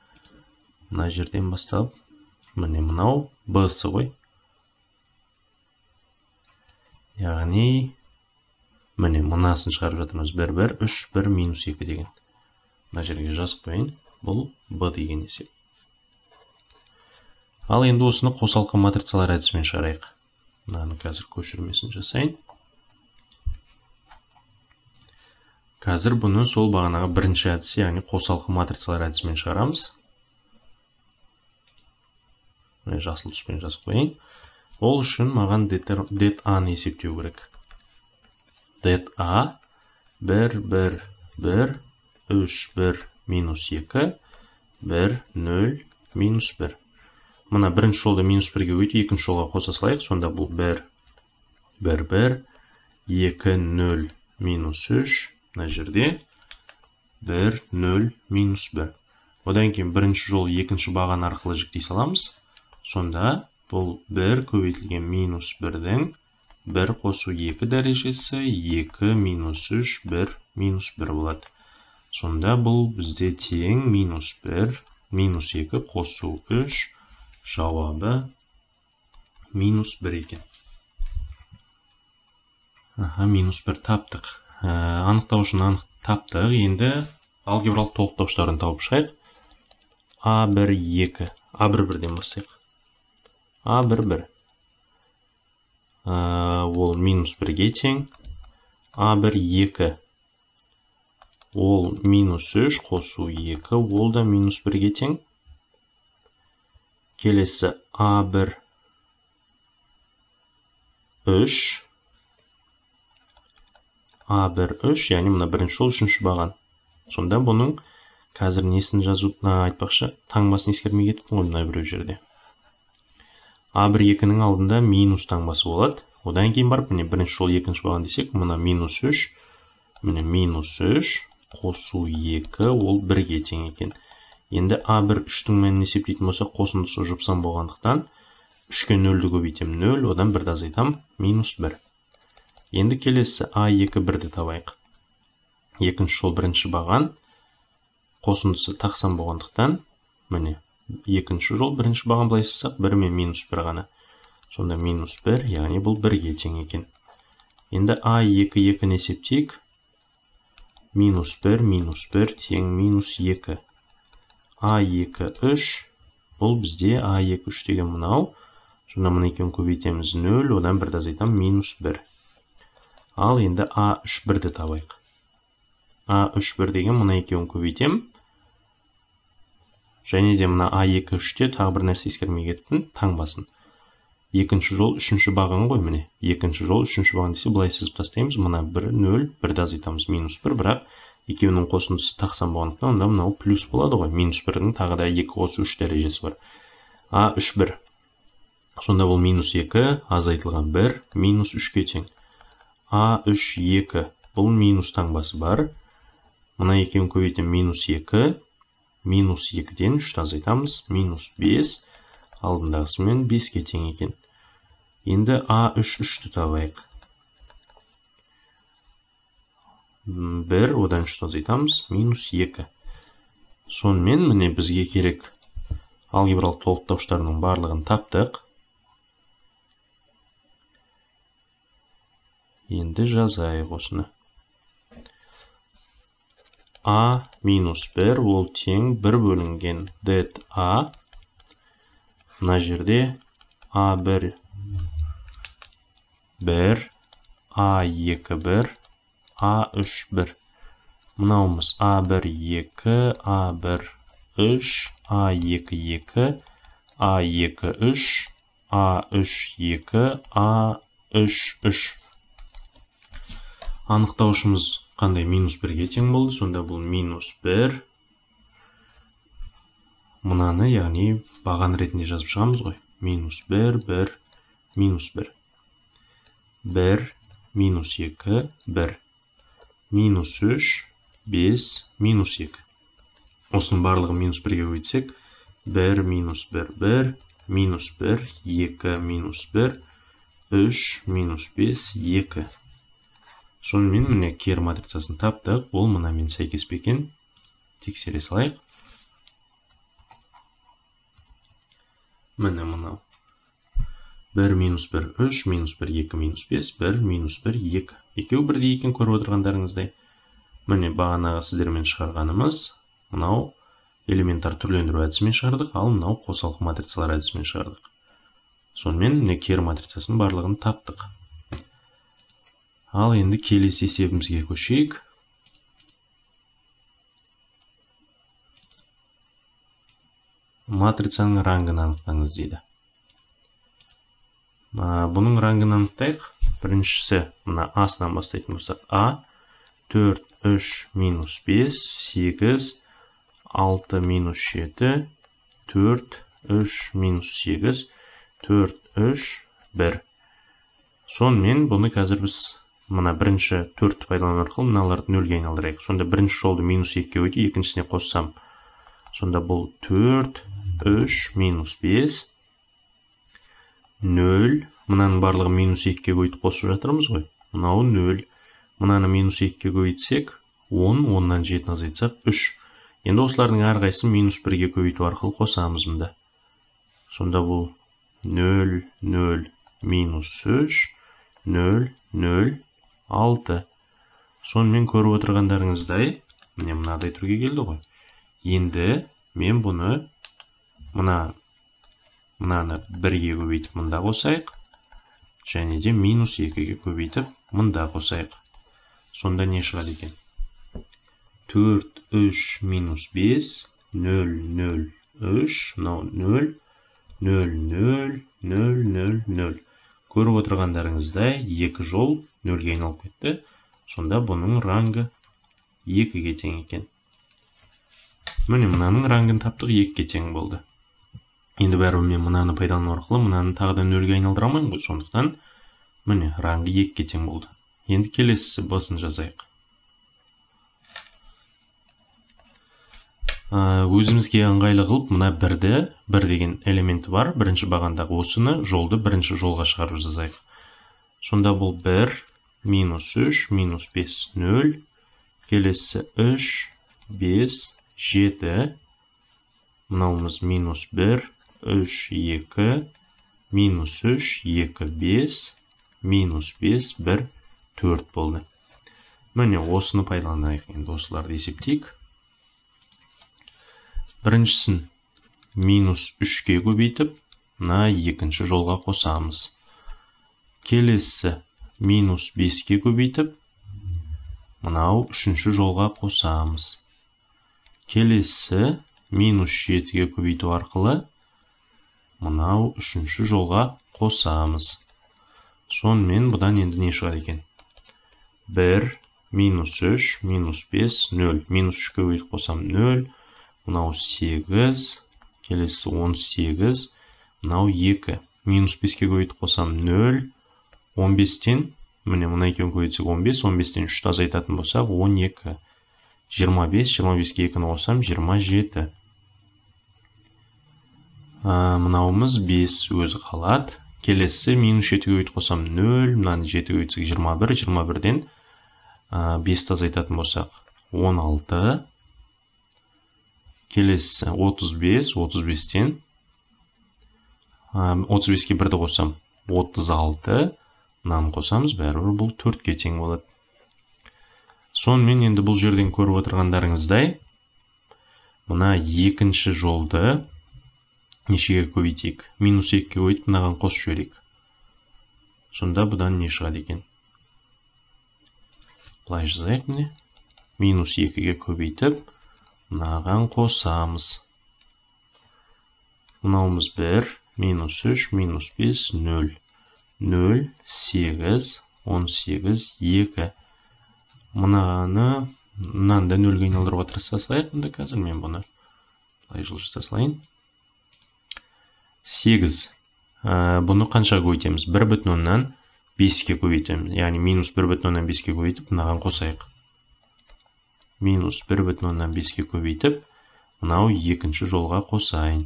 Мына жерден бастап, міне мынау Б-сы ғой. Яғни, міне мынасын шығарып жатырмыз. 1, 1, 3, 1, минус 2 деген. Мына жерге жазып қойын. Бұл Б деген есеп. Ал енді осыны қосалқы матрицалар әдісімен шығарайық. Мынаны қазір көшірмесін жасайын. Қазір бұны сол бағанағы бірінші әдісі, яғни қосалқы матрицалар әдісімен шығарамыз. Жасыл түспен жазып қойын. Ол үшін маған det-a-ны есептеу керек. det-a 1, 1, 1, 3, 1, минус 2, 1, 0, минус 1. Мына бірінші жолда минус 1-ге өйті, екінші жолға қоса салайық. Сонда бұл 1, 1, 1, 2, 0, минус 3. Мына жерде 1, 0, минус 1. Одан кейін бірінші жол екінші баған арқылы жіктей саламыз. Сонда бұл 1 көбейтілген минус 1-дің 1 қосу 2 дәрежесі 2 минус 3, 1 минус 1 болады. Сонда бұл бізде тең минус 1, минус 2 қосу 3, жауабы минус 1 екен. Минус 1 таптық. Анықтаушын анық таптық. Енді алгебралық толықтауыштарын тауып шығайық. A1, 2. A1, 1-ден бастайық. A1, 1. Ол минус 1-ге тең. A1, 2. Ол минус 3 қосу 2. Ол да минус 1-ге тең. Келесі A1, 3. A1, 3. Яғни мұна бірінші жол үшінші баған. Сонда бұның қазір несін жазуына айтпақшы, таңбасын ескермей кетіп қоймай біреу жерде. A1, 2-нің алдында минус таңбасы болады. Одан кейін барып, міне бірінші жол екінші баған десек, мұна минус 3. Міне минус 3 қосу 2, ол 1-ге тең екен. Енді A1, 3-тің мәнін есептейтін болса, қосындысын жұпсам болғандықтан 3-ке 0-ді көбейтем 0, одан 1-ді азайтам минус 1. Енді келесі A2, 1-ді табайық. Екінші жол бірінші баған, қосындысы тақсам болғандықтан, міне екінші жол бірінші баған былай сызсақ, 1 мен минус 1 ғана. Сонда минус 1, яғни бұл 1-ге тең екен. Енді A2, 2-ні есептейік. Минус 1, минус 1 тең минус 2. A2, 3. Бұл бізде A2, 3 деген мұнау. Сонда мұны екеуін көбейтеміз 0, одан 1-ді азайтам минус 1. Ал енді A3, 1-ді табайық. A3, 1 деген мұны екеуін көбейтем. Және де мұна A2, 3-те тағы бір нәрсе ескермей кетіппін, таңбасын. екінші жол үшінші баған ғой, міне. Екінші жол үшінші баған десе, былай сызып тастаймыз. Мына 1, 0, 1-ді азайтамыз, -1, бірақ екеуінің қосындысы тақсан болғандықтан, онда мынау плюс болады ғой. -1-дің тағы да 2 қосу 3 дәрежесі бар. А3, 1. Сонда бұл -2, азайтылған 1, -3-ке тең. А3, 2. Бұл минус таңбасы бар. Мына екеуін көбейтем, -2. -2-ден 3-ті азайтамыз, -5. Алдындағысымен 5-ке тең екен. Енді А3, 3-ті табайық. 1, одан 3-ті азайтамыз, -2. Сонымен, міне бізге керек алгебралық толықтауыштарының барлығын таптық. Енді жазайық осыны. А -1 ол тең 1 бөлінген дет А. Мына жерде А1, 1, А2, 1, А3, 1. Мынауымыз А1, 2, А1, 3, А2, 2, А2, 3, А3, 2, А3, 3. Анықтаушымыз қандай? -1-ге тең болды. Сонда бұл -1. Мынаны, яғни баған ретінде жазып шығамыз ғой. -1, 1, -1, -2, 1, -2, 1, -3, 5, -2. Осының барлығы -1-ге өйтсек, 1, -1, 1, -1, 2, -1, 3, -5, 2. Сонымен міне кер матрицасын таптық. Ол мынамен сәйкес пе екен? Тексере салайық. Міне мынау. 1, -1, 3, -1, 2, -5, 1, -1, 2. Екеуі бірдей екен көріп отырғандарыңыздай. Міне бағанағы сіздермен шығарғанымыз, мынау элементар түрлендіру әдісімен шығардық, ал мынау қосалқы матрицалар әдісімен шығардық. Сонымен міне кер матрицасының барлығын таптық. Ал енді келесі есебімізге көшейік. Матрицаның рангын анықтаңыз дейді. Бұның рангын анықтайық. Біріншісі, мына астынан бастайтын болсақ, А 4, 3, -5, 8, 6, -7, 4, 3, -8, 4, 3, 1. Сонымен бұны қазір біз мына бірінші 4-ті пайдалану арқылы мыналарды 0-ге айналдырайық. Сонда бірінші жолды -2-ге өтіп, екіншісіне қоссам. Сонда бұл 4, 3, -5, 0. Мынаның барлығы -2-ге өйтіп қосып жатырмыз ғой. Мынау 0. Мынаны -2-ге өйтсек, 10, 10-нан 7 азайтсақ 3. Енді осылардың әрқайсысын -1-ге көбейту арқылы қосамыз мұнда. Сонда бұл 0, 0, -3, 0, 0, 6. Сонымен көріп отырғандарыңыздай, міне мынадай түрге келді ғой. Енді мен бұны мынаны 1-ге көбейтіп мұнда қосайық, және де -2-ге көбейтіп мұнда қосайық. Сонда не шығады екен? 4, 3, -5, 0, 0, 3, 0, 0, 0, 0, 0, 0. Көріп отырғандарыңыздай, екі жол 0-ге айналып кетті. Сонда бұның рангы 2-ге тең екен. Міне мынаның рангын таптық, 2-ге тең болды. Енді бәрібір мен мынаны пайдалану арқылы мынаны тағы да 0-ге айналдыра алмаймын ғой. Сондықтан міне рангы 2-ге тең болды. Енді келесісі басын жазайық. Өзімізге ыңғайлы қылып, мына 1 деген элементі бар. Бірінші бағандағы осыны жолды бірінші жолға шығарып жазайық. Сонда бұл 1, -3, -5, 0. Келесі 3, 5, 7. Мынауымыз -1, 3, 2, -3, 2, 5, -5, 1, 4 болды. Міне осыны пайдаланайық. Енді осыларды есептейік. Біріншісін -3-ге көбейтіп, мына екінші жолға қосамыз. Келесі -5-ге көбейтіп, мынау үшінші жолға қосамыз. Келесі -7-ге көбейту арқылы, мынау үшінші жолға қосамыз. Сонымен бұдан енді не шығады екен? 1, минус 3, минус 5, 0. Минус 3-ке көбейтіп қосам 0. Мынау 8, келесі 18, мынау 2. Минус 5-ке көбейтіп қосам 0. 15-тен, міне мұна екеуін көбейтсек 15, 15-тен 3 азайтатын болсақ 12. 25, 25-ке 2-ні қосам 27. Мынауымыз 5 өзі қалады. Келесі минус 7-ге көбейтіп қосам 0, мынаны 7-ге көбейтсек 21, 21-ден 5-ті азайтатын болсақ 16. Келесі 35, 35-тен 35-ке 1-ді қосам 36. Мынаны қосамыз, бәрібір бұл 4-ке тең болады. Сонымен енді бұл жерден көріп отырғандарыңыздай, мына екінші жолды нешеге көбейтейік? Минус 2-ге көбейтіп, мынаған қосып жіберейік. Сонда бұдан не шығады екен? Былай жазайық міне. Минус 2-ге көбейтіп, мынаған қосамыз. Мынауымыз 1, минус 3, минус 5, 0. 0, 8, 18, 2. Мынаны, мынанда 0-ге айналдыруға тырысайық, енді қазір мен бұны былай жылжыта салайын. 8. Бұны қаншаға көбейтеміз? 1,5-нен 5-ке көбейтеміз. Яғни минус 1,5-нен 5-ке көбейтіп, мынаған қосайық. Минус 1,5-нен 5-ке көбейтіп, мынау екінші жолға қосайын.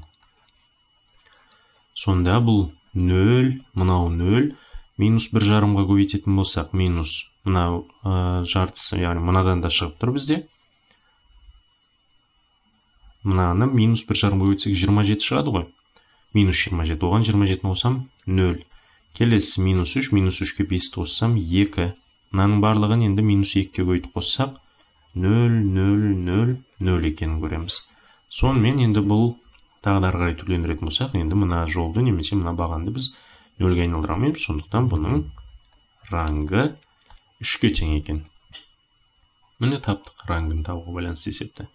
Сонда бұл 0, мынау 0, минус 1,5-ға көбейтетін болсақ, минус мынау жартысы, яғни мынадан да шығып тұр бізде. Мынаны минус 1,5-ға көбейтсек 27 шығады ғой. Минус 27, оған 27-ні қосам 0. Келесі минус 3, минус 3-ке 5-ті қоссам 2. Мынаның барлығын енді минус 2-ке көбейтіп қоссақ 0, 0, 0, 0 екенін көреміз. Сонымен енді бұл тағы да ары қарай түрлендіретін болсақ, енді мына жолды немесе мына бағанды біз 0-ге айналдыра алмаймыз, сондықтан бұның рангы 3-ке тең екен. Міне таптық рангын табуға байланысты есепті.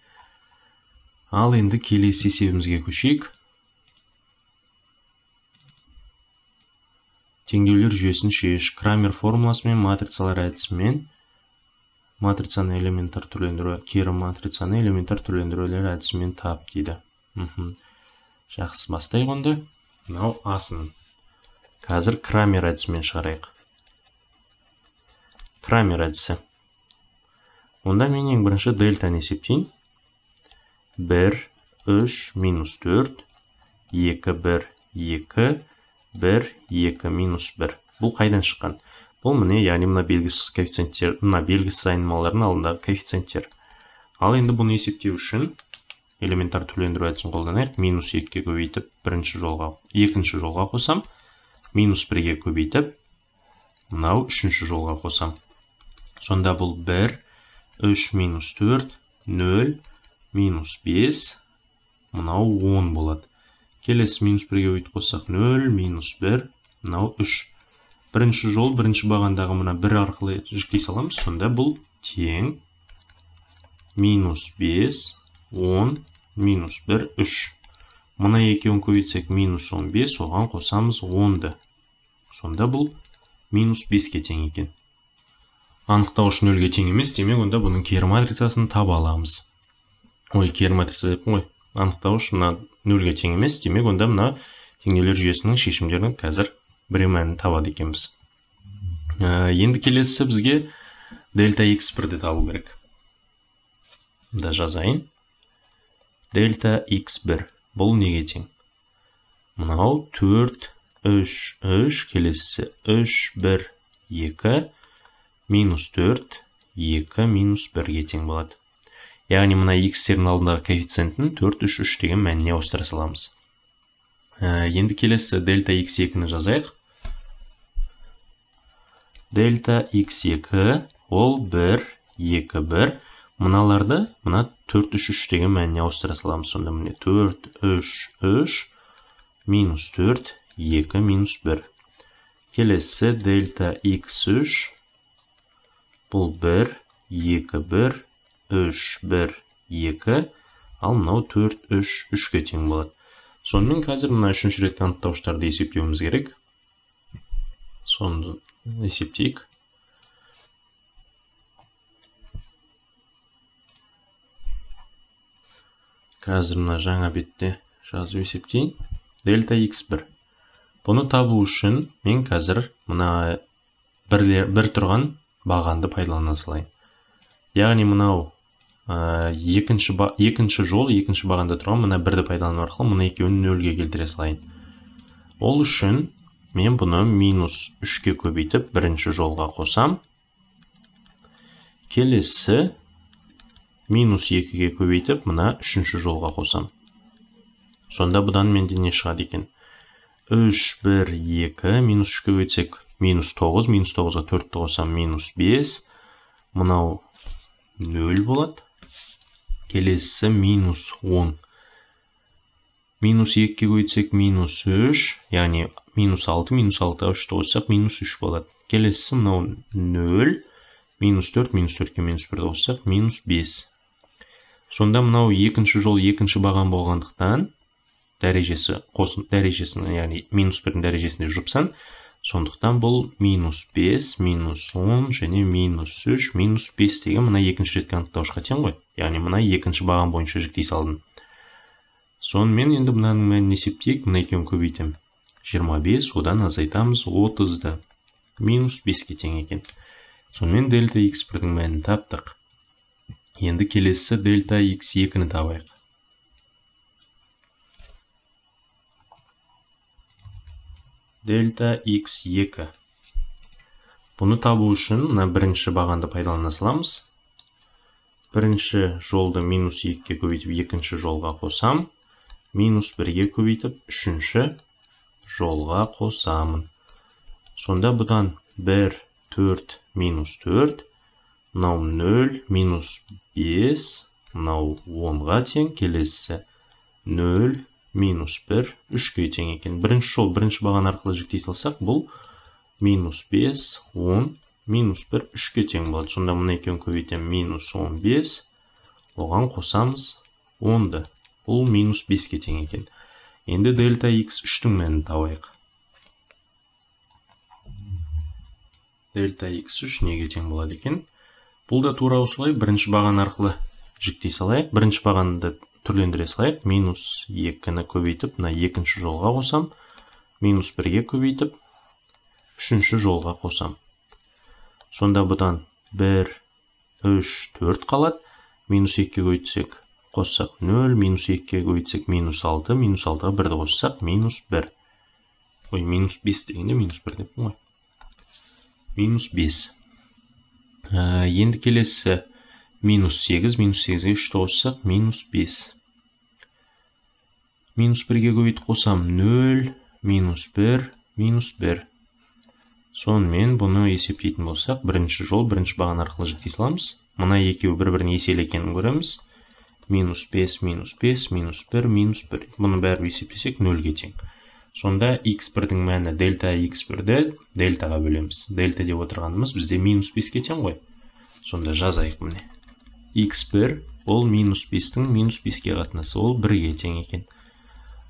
Ал енді келесі есебімізге көшейік. Теңдеулер жүйесін шеш. Крамер формуласымен матрицалар әдісімен матрицаны элементтер түрлендіру, кері матрицаны элементтер түрлендірулер әдісімен тап дейді. Жақсы, бастайық онда. Мынау асын. Қазір Крамер әдісімен шығарайық. Крамер әдісі. Онда мен ең бірінші дельтаны есептейін. 1, 3, минус 4, 2, 1, 2, 1, 2, минус 1. Бұл қайдан шыққан? Бұл міне, яғни мына белгісіз коэффициенттер, мына белгісіз айнымалардың алдындағы коэффициенттер. Ал енді бұны есептеу үшін элементтер түрлендіру әдісін қолданайық. Минус 2-ге көбейтіп, екінші жолға қосам. Минус 1-ге көбейтіп, мынау үшінші жолға қосам. Сонда бұл 1, 3, минус 4, 0, минус 5, мынау 10 болады. Келесі минус 1-ге көбейтіп қоссақ 0, минус 1, мынау 3. Бірінші жол, бірінші бағандағы мына 1 арқылы жүктей саламыз. Сонда бұл тең минус 5, 10, минус 1, 3. Мына екеуін көбейтсек минус 15, оған қосамыз 10-ды. Сонда бұл минус 5-ке тең екен. Анықтауыш 0-ге тең емес, демек онда бұның кері матрицасын таба аламыз. Кері матрица деппін ғой. Анықтауыш 0-ге тең емес, демек онда мына теңдеулер жүйесінің шешімдерін қазір біреу табады екенбіз. Енді келесі бізге дельта x1-ді табу керек. Да жазайын. Дельта x1. Бұл неге тең? Мынау 4, 3, 3, келесі 3, 1, 2, минус 4, 2, минус 1-ге тең болады. Яғни мына x-тердің алдындағы коэффициентін 4, 3, 3 деген мәніне ауыстыра саламыз. Енді келесі дельта x2-ні жазайық. Дельта x2 ол 1, 2, 1. Мыналарды мына 4, 3, 3 деген мәніне ауыстыра саламыз. Сонда міне 4, 3, 3, минус 4, 2, минус 1. Келесі дельта x3 бұл 1, 2, 1, 3, 1, 2, ал мынау 4, 3, 3-ге тең болады. Сонымен қазір мына үшінші рет анықтауыштарды есептеуіміз керек. Соны есептейік. Қазір мына жаңа бетте жазып есептейін. Дельта x1. Бұны табу үшін мен қазір мына бір тұрған бағанды пайдалана салайын. Яғни мынау екінші жол, екінші бағанда тұрған мына бірді пайдалану арқылы мына екеуін нөлге келтіре салайын. Ол үшін мен бұны минус 3-ке көбейтіп бірінші жолға қосам. Келесі минус 2-ге көбейтіп мына үшінші жолға қосам. Сонда бұдан менде не шығады екен? 3, 1, 2, минус 3-ке көбейтсек минус 9, минус 9-ға 4-ті қосам минус 5. Мынау 0 болады. Келесі минус 10. Минус 2-ке көбейтсек минус 3, яғни минус 6, минус 6-ға 3-ті қоссақ минус 3 болады. Келесі мынау 0, минус 4, минус 4-ке минус 1-ді қоссақ минус 5. Сонда мынау екінші жол, екінші баған болғандықтан дәрежесін, яғни минус 1-дің дәрежесінде жұпсан, сондықтан бұл минус 5, минус 10 және минус 3, минус 5 деген мына екінші ретке анықтауышқа тең ғой. Яғни мына екінші баған бойынша жіктей салдым. Сонымен енді мынаның мәнін есептейік, мына екеуін көбейтем. 25, одан азайтамыз 30-ды. Минус 5-ке тең екен. Сонымен дельта x1-дің мәнін таптық. Енді келесі дельта x2-ні табайық. Дельта x2. Бұны табу үшін мына бірінші бағанды пайдалана саламыз. Бірінші жолды минус 2-ке көбейтіп екінші жолға қосам. Минус 1-ге көбейтіп үшінші жолға қосамын. Сонда бұдан 1, 4, минус 4. Мынау 0, минус 5, мынау 10-ға тең, келесі 0, минус 1, 3-ке тең екен. Бірінші жол, бірінші баған арқылы жіктей салсақ, бұл минус 5, 10, минус 1, 3-ке тең болады. Сонда мұны екеуін көбейтем минус 15, оған қосамыз 10-ды. Бұл минус 5-ке тең екен. Енді дельта x3-дің мәнін табайық. Дельта x3 неге тең болады екен? Бұл да тура осылай бірінші баған арқылы жіктей салайық. Бірінші бағанды түрлендіре салайық. Минус 2-ні көбейтіп, мына екінші жолға қосам. Минус 1-ге көбейтіп, үшінші жолға қосам. Сонда бұдан 1, 3, 4 қалады. Минус 2-ге көбейтсек қоссақ 0, минус 2-ге көбейтсек минус 6, минус 6-ға 1-ді қоссақ минус 1. Ой, минус 5 дегенде минус 1 деп қой. Минус 5. Енді келесі минус 8, минус 8-ге 3-ті қоссақ минус 5. Минус 1-ге көбейтіп қосам 0, минус 1, минус 1. Сонымен бұны есептейтін болсақ, бірінші жол, бірінші баған арқылы жіктей саламыз. Мына екеуі бір-бірін еселі екенін көреміз. Минус 5, минус 5, минус 1, минус 1. Бұны бәрі есептесек 0-ге тең. Сонда x1-дің мәні дельта x1-ді дельтаға бөлеміз. Дельта деп отырғанымыз бізде минус 5-ке тең ғой. Сонда жазайық міне. x1 ол минус 5-дің минус 5-ке қатынасы, ол 1-ге тең екен.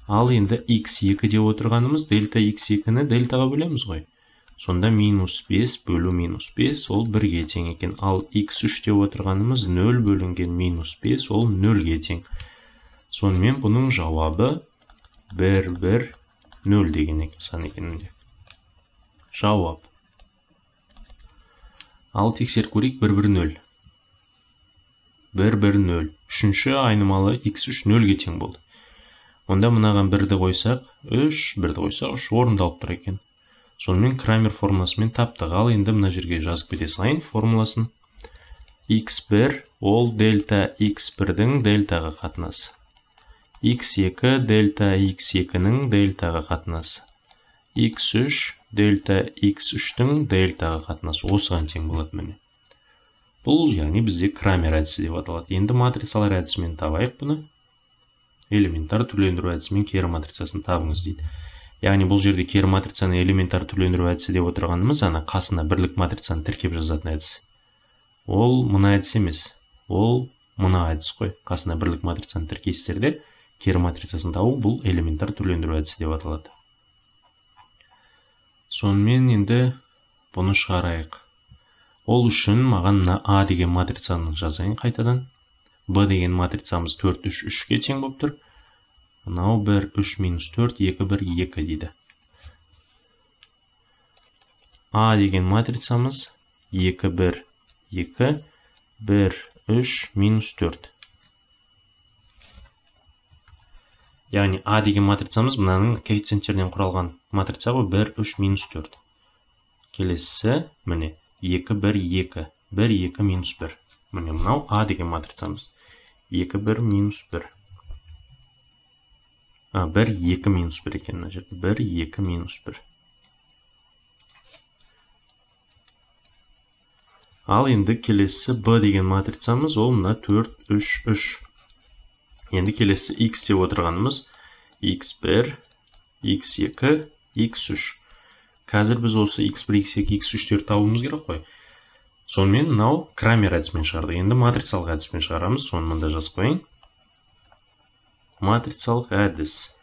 Ал енді x2 деп отырғанымыз дельта x2-ні дельтаға бөлеміз ғой. Сонда минус 5 бөлу минус 5 ол 1-ге тең екен. Ал x3 деп отырғанымыз 0 бөлінген минус 5 ол 0-ге тең. Сонымен бұның жауабы 1, 1, 0 деген сан екенінде. Жауап. Ал тексер көрейік 1, 1, 0. 1, 1, 0. Үшінші айнымалы x3 0-ге тең болды. Онда мынаған 1-ді қойсақ 3, 1-ді қойсақ 3 орындалып тұр екен. Сонымен Крамер формуласымен таптық. Ал енді мына жерге жазып кете салайын формуласын. x1 ол дельта x1-дің дельтаға қатынасы. x2 дельта x2-ның дельтаға қатынасы. x3 дельта x3-дің дельтаға қатынасы. Осыған тең болады міне. Бұл яғни бізде Крамер әдісі деп аталады. Енді матрицалар әдісімен табайық бұны. Элементар түрлендіру әдісімен кері матрицасын табыңыз дейді. Яғни бұл жерде кері матрицаны элементар түрлендіру әдісі деп отырғанымыз, ана қасына бірлік матрицаны тіркеп жазатын әдіс. Ол мына әдіс емес. Ол мына әдіс қой. Қасына бірлік матрицаны тіркейсіздерде кері матрицасын табу бұл элементар түрлендіру әдісі деп аталады. Сонымен енді бұны шығарайық. Ол үшін маған А деген матрицаны жазайын қайтадан. Б деген матрицамыз 4, 3, 3-ке тең болып тұр. Мынау 1, 3, минус 4, 2, 1, 2 дейді. А деген матрицамыз 2, 1, 2, 1, 3, минус 4. Яғни А деген матрицамыз мынаның коэффициенттерден құралған матрица ғой, 1, 3, минус 4. Келесі, міне, 2, 1, 2, 1, 2, минус 1. Міне, мынау А деген матрицамыз. 2, 1, минус 1. 1, 2, минус 1 екен мына жерде. 1, 2, минус 1. Ал енді келесі Б деген матрицамыз, ол мына 4, 3, 3. Енді келесі X деп отырғанымыз X1, X2, X3. Қазір біз осы X1, X2, X3-терді табуымыз керек қой. Сонымен мынау Крамер әдісімен шығарды. Енді матрицалық әдіспен шығарамыз. Соны мында жазып қойын. Матрицалық әдіс.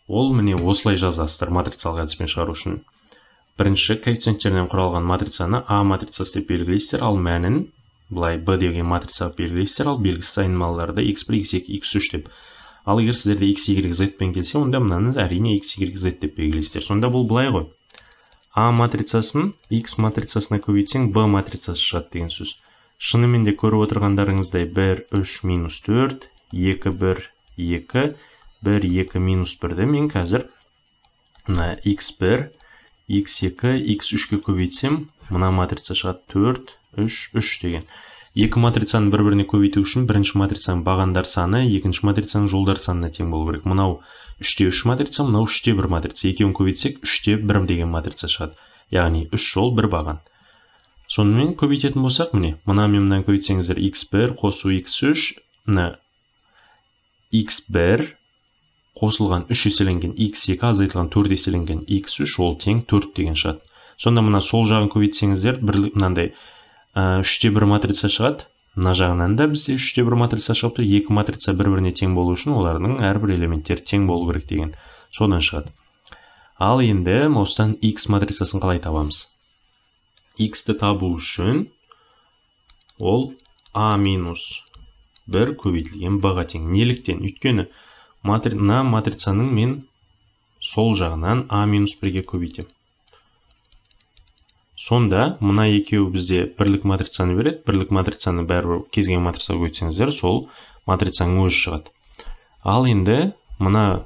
Ол міне осылай жазасыздар матрицалық әдіспен шығару үшін. Бірінші коэффициенттерден құралған матрицаны А матрицасы деп белгілейсіздер, ал мәнін былай Б деген матрица белгілейсіздер, ал белгісіз айнымалыларды X1, X2, X3 деп. Ал егер сіздерде X, Y, Z пен келсе, онда мынаны әрине X, Y, Z деп белгілейсіздер. Сонда бұл былай ғой. А матрицасын X матрицасына көбейтсең, Б матрицасы шығады деген сөз. Шынымен де көріп отырғандарыңыздай 1, 3, минус 4, 2, 1, 2, 1, 2, минус 1-ді мен қазір мына X1, X2, X3-ке көбейтсем, мына матрица шығады 4, 3, 3 деген. Екі матрицаны бір-біріне көбейту үшін бірінші матрицаның бағандар саны, екінші матрицаның жолдар санына тең болу керек. Мынау 3-те 3 матрица, мынау 3-те 1 матрица. Екеуін көбейтсек 3-те 1 деген матрица шығады. Яғни 3 жол 1 баған. Сонымен көбейтетін болсақ, міне, мына мен мынаны көбейтсеңіздер X1 қосу X3, мына X1 қосылған 3 еселенген X2 азайтылған 4 еселенген X3 ол тең 4 деген шығады. Сонда мына сол жағын көбейтсеңіздер, мынандай 3-те 1 матрица шығады. Мына жағынан да бізде 3-те 1 матрица шығып тұр. Екі матрица бір-біріне тең болу үшін олардың әрбір элементтері тең болу керек деген. Содан шығады. Ал енді осыдан X матрицасын қалай табамыз? X-ті табу үшін ол А минус 1 көбейтілген Б-ға тең. Неліктен? Өйткені мына матрицаның мен сол жағынан А минус 1-ге көбейтем. Сонда мына екеуі бізде бірлік матрицаны береді. Бірлік матрицаны бәрібір кезген матрицаға көйтсеңіздер, сол матрицаның өзі шығады. Ал енді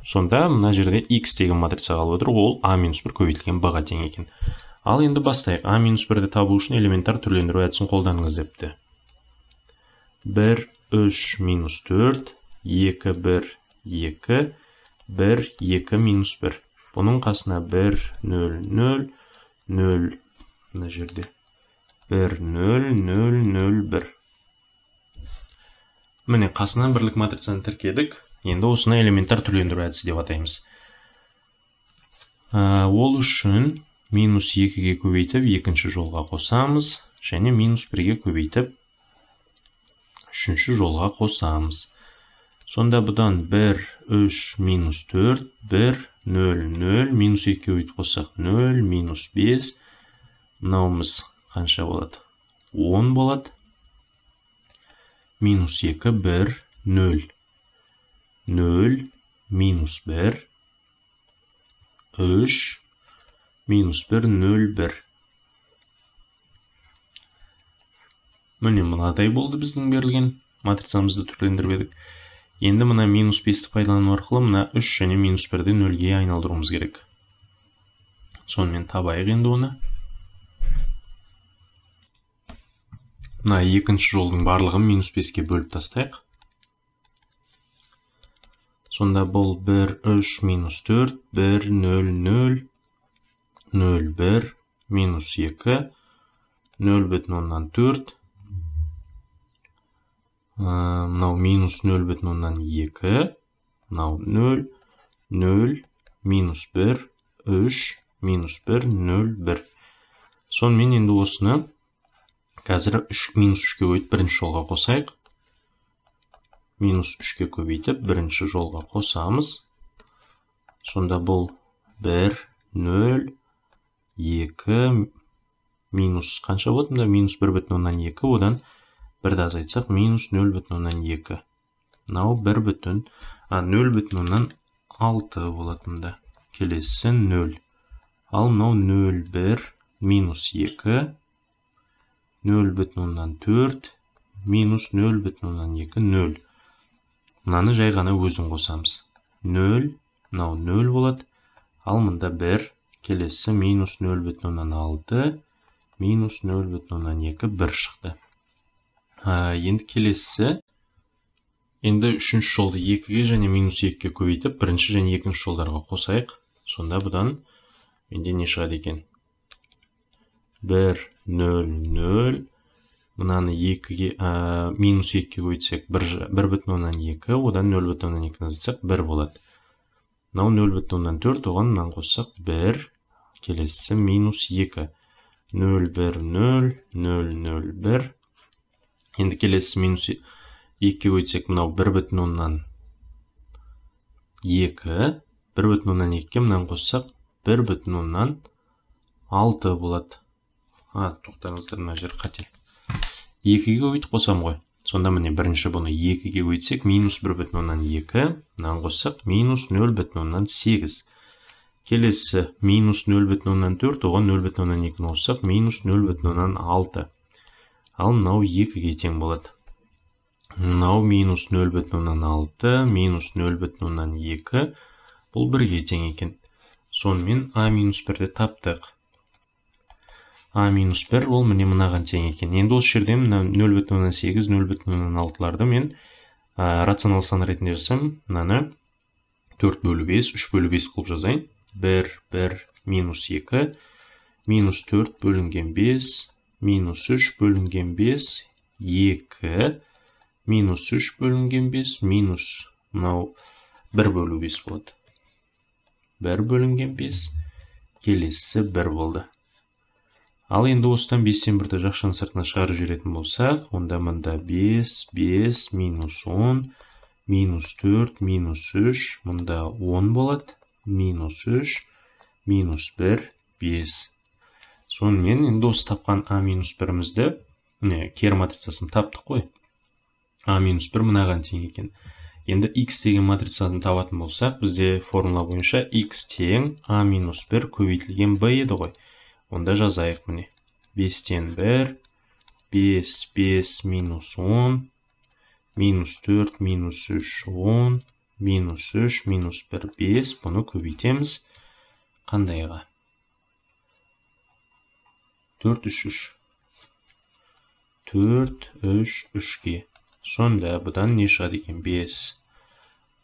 сонда мына жерде X деген матрица қалып отыр, ол А-1 көбейтілген Б-ға тең екен. Ал енді бастайық. А-1-ді табу үшін элементар түрлендіру әдісін қолданыңыз депті. 1, 3, минус 4, 2, 1, 2, 1, 2, минус 1. Бұның қасына 1, 0, 0, 0, мына жерде 1, 0, 0, 0, 1. Міне қасынан бірлік матрицаны тіркедік. Енді осыны элементар түрлендіру әдісі деп атаймыз. Ол үшін минус 2-ге көбейтіп, екінші жолға қосамыз, және минус 1-ге көбейтіп, үшінші жолға қосамыз. Сонда бұдан 1, 3, минус 4, 1, 0, 0, минус 2-ге көбейтіп қоссақ 0, минус 5, мынауымыз қанша болады? 10 болады. Минус 2, 1, 0. 0, минус 1, 3, минус 1, 0, 1. Міне мынадай болды біздің берілген матрицамызды түрлендіріп едік. Енді мына минус 5-ті пайдалану арқылы мына 3 және минус 1-ді 0-ге айналдыруымыз керек. Сонымен табайық енді оны. Мына екінші жолдың барлығын минус 5-ке бөліп тастайық. Сонда бұл 1, 3, минус 4, 1, 0, 0, 0, 1, минус 2, 0,4, мынау минус 0,2, мынау 0, 0, минус 1, 3, минус 1, 0, 1. Сонымен енді осыны қазір минус 3-ке көбейтіп бірінші жолға қосайық. Минус 3-ке көбейтіп бірінші жолға қосамыз. Сонда бұл 1, 0, 2 минус қанша болады? Мында минус 1,2, одан 1-ді азайтсақ минус 0,2. Мынау 0,6 болады мында. Келесі 0. Ал мынау 0,1 минус 2, 0,4 минус 0,2, 0. Мынаны жай ғана өзін қосамыз. 0, мынау 0 болады. Ал мында 1, келесі минус 0,6, минус 0,2, 1 шықты. Енді келесі, енді үшінші жолды 2-ге және минус 2-ге көбейтіп, бірінші және екінші жолдарға қосайық. Сонда бұдан менде не шығады екен? 1, 0, 0. Мынаны 2-ге, минус 2-ге көбейтсек 1,2, одан 0,2 азайтсақ 1 болады. Мынау 0,4, оған мынаны қоссақ 1, келесі минус 2. 0, 1, 0, 0, 0, 1. Енді келесі минус 2-ге көбейтсек мынау 1,2, 1,2-ге мынаны қоссақ 1,6 болады. Тоқтаңыздар, мына жер қате. 2-ге көбейтіп қосам ғой. Сонда міне бірінші бұны 2-ге көбейтсек минус 1,2, мынаны қоссақ минус 0,8. Келесі минус 0,4, оған 0,2 қоссақ минус 0,6. Ал мынау 2-ге тең болады. Мынау минус 0,6, минус 0,2, бұл 1-ге тең екен. Сонымен а минус 1-ді таптық. А минус 1 ол міне мынаған тең екен. Енді осы жерде 0,8, 0,6-ларды мен рационал сан ретінде жасам, мынаны 4/5, 3/5 қылып жазайын. 1, 1, минус 2, минус 4 бөлінген 5, минус 3 бөлінген 5, 2, минус 3 бөлінген 5, минус мынау 1/5 болады. 1 бөлінген 5, келесі 1 болды. Ал енді осыдан 5-тен 1-ді жақшаның сыртына шығарып жіберетін болсақ, онда мында 5, 5, минус 10, минус 4, минус 3, мында 10 болады, минус 3, минус 1, 5. Сонымен енді осы тапқан а минус 1-мізді, кері матрицасын таптық қой. А минус 1 мынаған тең екен. Енді x деген матрицасын табатын болсақ, бізде формула бойынша x тең а минус 1 көбейтілген b еді ғой. Онда жазайық міне. 5-тен 1, 5, 5, минус 10, минус 4, минус 3, 10, минус 3, минус 1, 5. Бұны көбейтеміз. Қандайға? 4, 3, 3. 4, 3, 3-ге. Сонда бұдан не шығады екен? 5.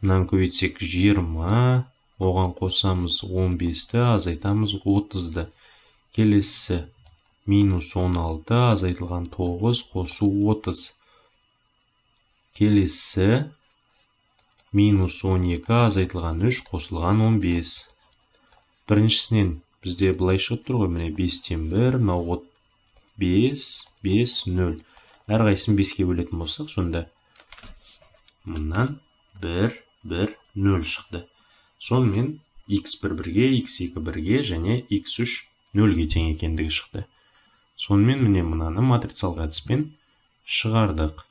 Мынаны көбейтсек 20, оған қосамыз 15-ті, азайтамыз 30-ды. Келесі минус 16, азайтылған 9, қосу 30. Келесі минус 12, азайтылған 3, қосылған 15. Біріншісінен бізде бұлай шығып тұр ғой, міне 5-тен 1, 5, 5, 0. Әрқайсысын 5-ке бөлетін болсақ, сонда мұнан 1, 1, 0 шықты. Сонымен x1 1-ге, x2 1-ге және x3 0-ге тең екендігі шықты. Сонымен міне мынаны матрицалық әдіспен шығардық.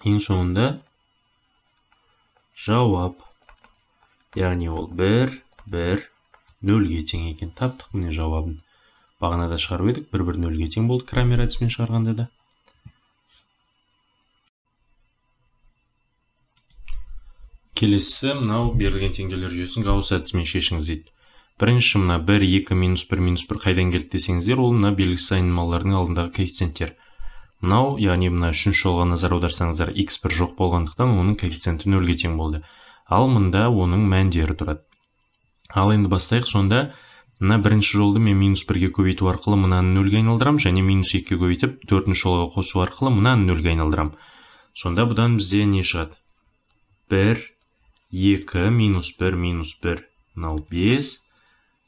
Ең соңында жауап, яғни ол 1, 1, 0-ге тең екен. Таптық міне жауабын. Бағанада шығарып едік, 1, 1, 0-ге тең болды Крамер әдіспен шығарғанда да. Келесі мынау берілген теңдеулер жүйесін Гаусс әдісімен шешіңіз дейді. Бірінші мына 1, 2, минус 1, минус 1 қайдан келді десеңіздер, ол мына белгісіз айнымалылардың алдындағы коэффициенттер. Мынау, яғни мына үшінші жолға назар аударсаңыздар, x1 жоқ болғандықтан оның коэффициенті 0-ге тең болды. Ал мында оның мәндері тұрады. Ал енді бастайық. Сонда мына бірінші жолды мен минус 1-ге көбейту арқылы мынаны 0-ге айналдырам, және минус 2-ге көбейтіп, төртінші жолға қосу арқылы мынаны 0-ге айналдырам. Сонда бұдан бізде не шығады? 1, 2, минус 1, минус 1, мынау 5.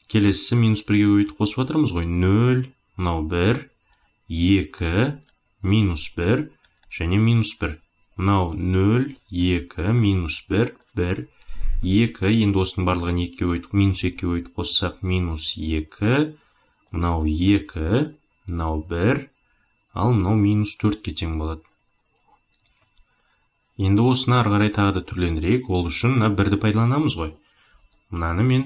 Келесі минус 1-ге көбейтіп қосып отырмыз ғой. 0, мынау 1, 2, минус 1, және минус 1. Мынау 0, 2, минус 1, 1, 2. Енді осының барлығын 2-ге көбейтіп, минус 2-ге көбейтіп қоссақ, минус 2, мынау 2, мынау 1, ал мынау минус 4-ке тең болады. Енді осыны ары қарай тағы да түрлендірейік. Ол үшін мына 1-ді пайдаланамыз ғой. Мынаны мен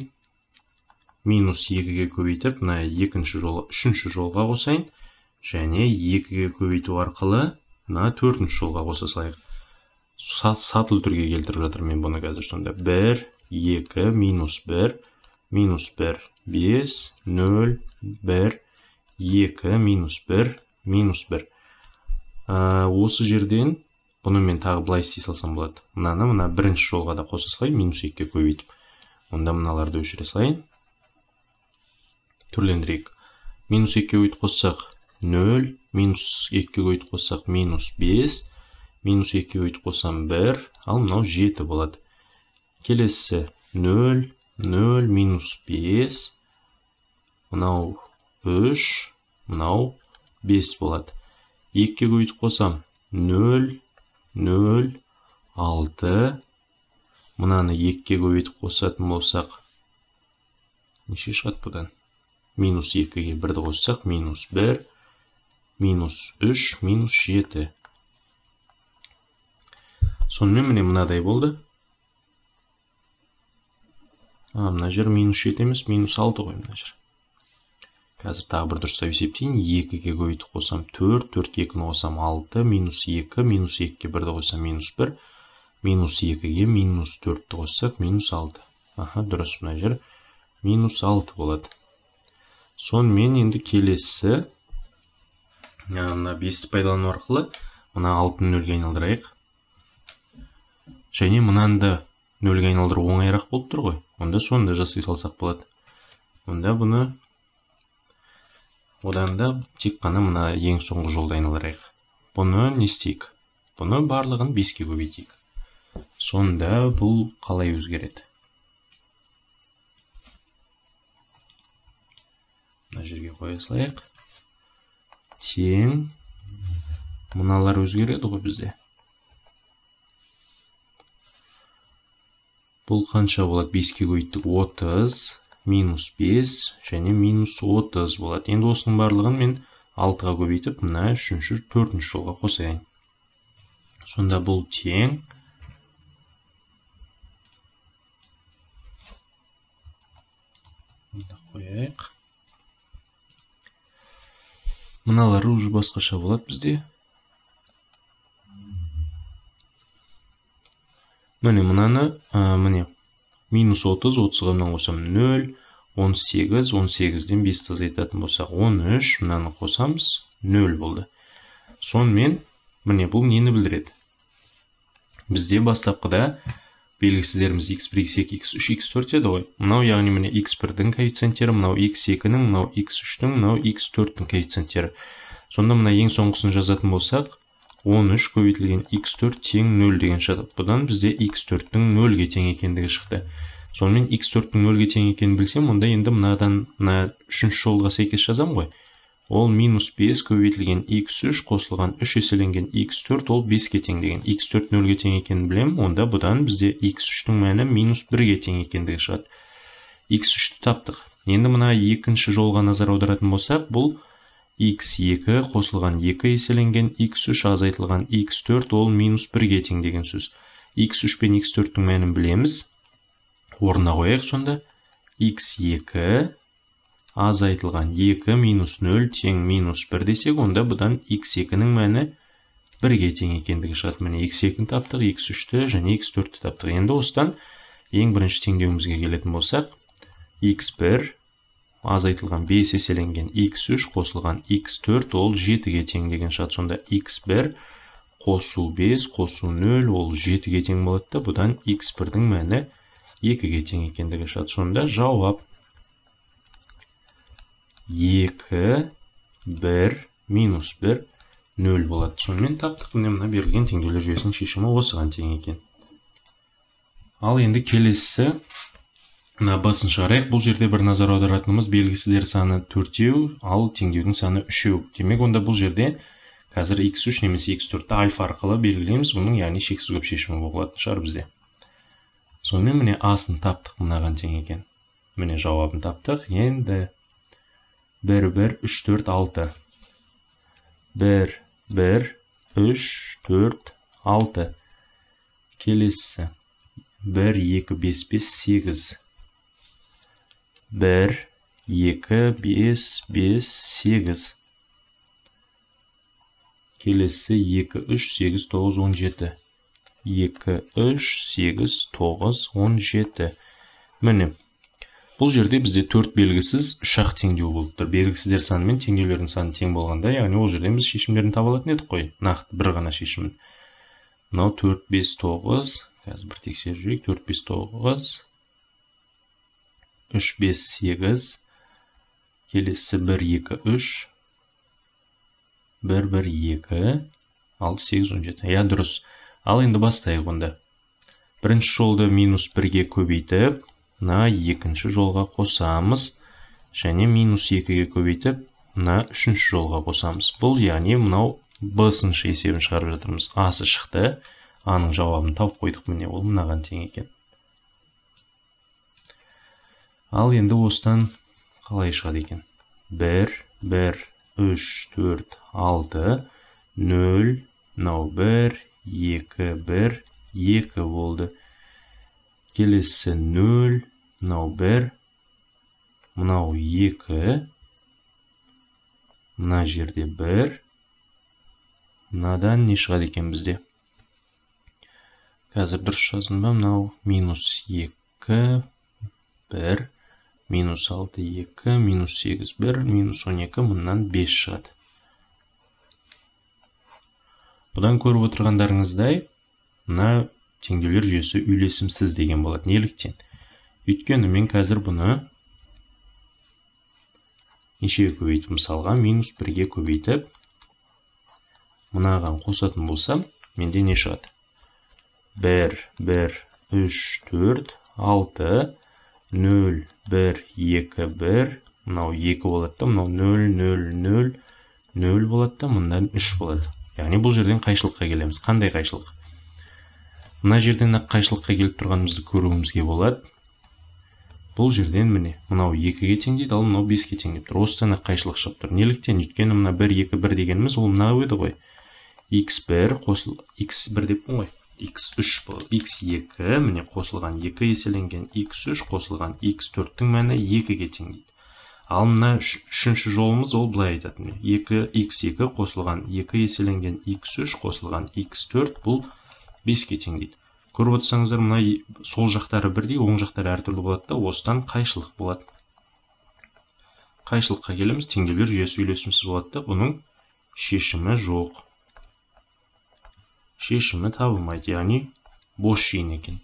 минус 2-ге көбейтіп, мына үшінші жолға қосайын. Және 2-ге көбейту арқылы мына 4-ші жолға қоса салайық. Сатылы түрге келтіріп жатыр мен бұны қазір. Сонда 1, 2, минус 1, 5, 0, 1, 2, минус 1, минус 1. Осы жерден бұны мен тағы былай істей салсам болады. Мынаны мына бірінші жолға да қоса салайын, минус 2-ге көбейтіп. Онда мыналарды өшіре салайын. Түрлендірейік. Минус 2-ге көбейтіп қоссақ 0, минус 2-ге көбейтіп қоссақ минус 5, минус 2-ге көбейтіп қоссам 1, ал мынау 7 болады. Келесі 0, 0, минус 5, мынау 3, мынау 5 болады. 2-ге көбейтіп қоссам 0, 0, 6, мынаны 2-ге көбейтіп қосатын болсақ, неше шығады бұдан? Минус 2-ге 1-ді қоссақ, минус 1, минус 3, минус 7. Сонымен міне мынадай болды. Мына жер минус 7 емес, минус 6 ғой мына жер. Қазір тағы бір дұрыстап есептейін. 2-ге көбейтіп қосам 4, 4-ге 2-ні қосам 6, минус 2, минус 2-ге 1-ді қосам минус 1, минус 2-ге минус 4-ді қоссақ минус 6. Дұрыс, мына жер минус 6 болады. Сонымен енді келесі, мына 5-ті пайдалану арқылы мына 6-ны 0-ге айналдырайық. Және мынаны 0-ге айналдыру оңайырақ болып тұр ғой. Онда соны да жасай салсақ болады. Онда бұны одан да тек қана мына ең соңғы жолды айналдырайық. Бұны не істейік? Бұны барлығын 5-ке көбейтейік. Сонда бұл қалай өзгереді? Мына жерге қоя салайық. Тең мыналар өзгереді ғой бізде. Бұл қанша болады? 5-ке көбейттік 30, минус 5 және минус 30 болады. Енді осының барлығын мен 6-ға көбейтіп, мына 3-ші, 4-ші жолға қосайын. Сонда бұл тең қояйық. Мыналары уже басқаша болады бізде. Міне мынаны, минус 30, 30-ға мынаны қосам 0, 18, 18-ден 5-ті азайтатын болсақ 13, мынаны қосамыз 0 болды. Сонымен, міне бұл нені білдіреді? Бізде бастапқыда белгісіздеріміз x1, x2, x3, x4 еді ғой. Мынау яғни міне x1-дің коэффициенттері, мынау x2-ның, мынау x3-дің, мынау x4-дің коэффициенттері. Сонда мына ең соңғысын жазатын болсақ, 13 көбейтілген x4 тең 0 деген шығады. Бұдан бізде x4-дің 0-ге тең екендігі шықты. Сонымен x4-дің 0-ге тең екенін білсем, онда енді мынадан 3-ші жолға сәйкес жазам ғой. Ол минус 5 көбейтілген x3 қосылған 3 еселенген x4 ол 5-ге тең деген. x4 0-ге тең екенін білем, онда бұдан бізде x3-дің мәні минус 1-ге тең екендігі шығады. x3-ті таптық. Енді мына екінші жолға назар аударатын болсақ, бұл x2 қосылған 2 еселенген x3 азайтылған x4 ол минус 1-ге тең деген сөз. x3 пен x4-дің мәнін білеміз. Орнына қояйық сонда. x2 азайтылған 2 минус 0 тең минус 1 десек, онда бұдан x2-ның мәні 1-ге тең екендігі шығады. Міне x2-ні таптық, x3-ті және x4-ті таптық. Енді осыдан ең бірінші теңдеуімізге келетін болсақ, x1 азайтылған 5 еселенген x3 қосылған x4 ол 7-ге тең деген шығады. Сонда x1 қосу 5 қосу 0 ол 7-ге тең болады да, бұдан x1-дің мәні 2-ге тең екендігі шығады. Сонда жауап 2, 1, минус 1, 0 болады. Сонымен таптық. Мына берілген теңдеулер жүйесінің шешімі осыған тең екен. Ал енді келесі басын шығарайық. Бұл жерде бір назар аударатынымыз белгісіздер саны 4-еу, ал теңдеудің саны 3-еу. Демек, онда бұл жерде қазір x3 немесе x4-ті альфа арқылы белгілейміз. Бұның яғни шексіз көп шешімі болатын шығар бізде. Сонымен міне асын таптық, мынаған тең екен. Міне жауабын таптық. Енді 1, 1, 3, 4, 6. 1, 1, 3, 4, 6. Келесі. 1, 2, 5, 5, 8. 1, 2, 5, 5, 8. Келесі 2, 3, 8, 9, 17. 2, 3, 8, 9, 17. Міне. Бұл жерде бізде 4 белгісіз 3-ақ теңдеу болып тұр. Белгісіздер саны мен теңдеулердің саны тең болғанда, яғни ол жерден біз шешімдерін таба алатын едік қой. Нақты бір ғана шешімін. Мынау 4, 5, 9. Қазір бір тексеріп жүрейік. 4, 5, 9. 3, 5, 8. Келесі 1, 2, 3. 1, 1, 2. 6, 8, 17. Я, дұрыс. Ал енді бастайық онда. Бірінші жолды минус 1-ге көбейтіп, мына екінші жолға қосамыз. Және минус 2-ге көбейтіп, мына үшінші жолға қосамыз. Бұл, яғни, мынау б-сыншы есебін шығарып жатырмыз. А-сы шықты. А-ның жауабын тауып қойдық. Міне, ол мынаған тең екен. Ал енді осыдан қалай шығады екен? 1, 1, 3, 4, 6, 0, мынау 1, 2, 1, 2 болды. Келесі 0, мынау 1, мынау 2, мына жерде 1, мынадан не шығады екен бізде? Қазір дұрыс жаздым ба? Мынау минус 2, 1, минус 6, 2, минус 8, 1, минус 12, мұнdan 5 шығады. Бұдан көріп отырғандарыңыздай, мына теңдеулер жүйесі үйлесімсіз деген болады. Неліктен? Өйткені мен қазір бұны нешеге көбейтіп, мысалға минус 1-ге көбейтіп, мынаған қосатын болсам, менде не шығады? 1, 1, 3, 4, 6, 0, 1, 2, 1, мынау 2 болады, мынау 0, 0, 0, 0 болады, мұндан 3 болады. Яғни бұл жерден қайшылыққа келеміз. Қандай қайшылық? Мына жерден қайшылыққа келіп тұрғанымызды көруімізге болады. Бұл жерден міне, мынау 2-ге теңдейді, ал мынау 5-ге теңдеп тұр. Осыдан қайшылық шығып тұр. Неліктен? Өйткені мына 1, 2, 1 дегеніміз ол мына еді ғой. x1 қосыл, x1 деппін ғой. x3 бұл, x2 міне қосылған 2 еселенген x3 қосылған x4-тің мәні 2-ге теңдейді. Ал мына үшінші жолымыз ол былай айтатын. 2x2 қосылған 2 еселенген x3 қосылған x4 бұл 5-ге теңдейді. Көріп отырсаңыздар, мына сол жақтары бірдей, оң жақтары әртүрлі болады да, осыдан қайшылық болады. Қайшылыққа келеміз, теңдеулер жүйесі үйлесімсіз болады да, бұның шешімі жоқ. Шешімі табылмайды, яғни бос жиын екен.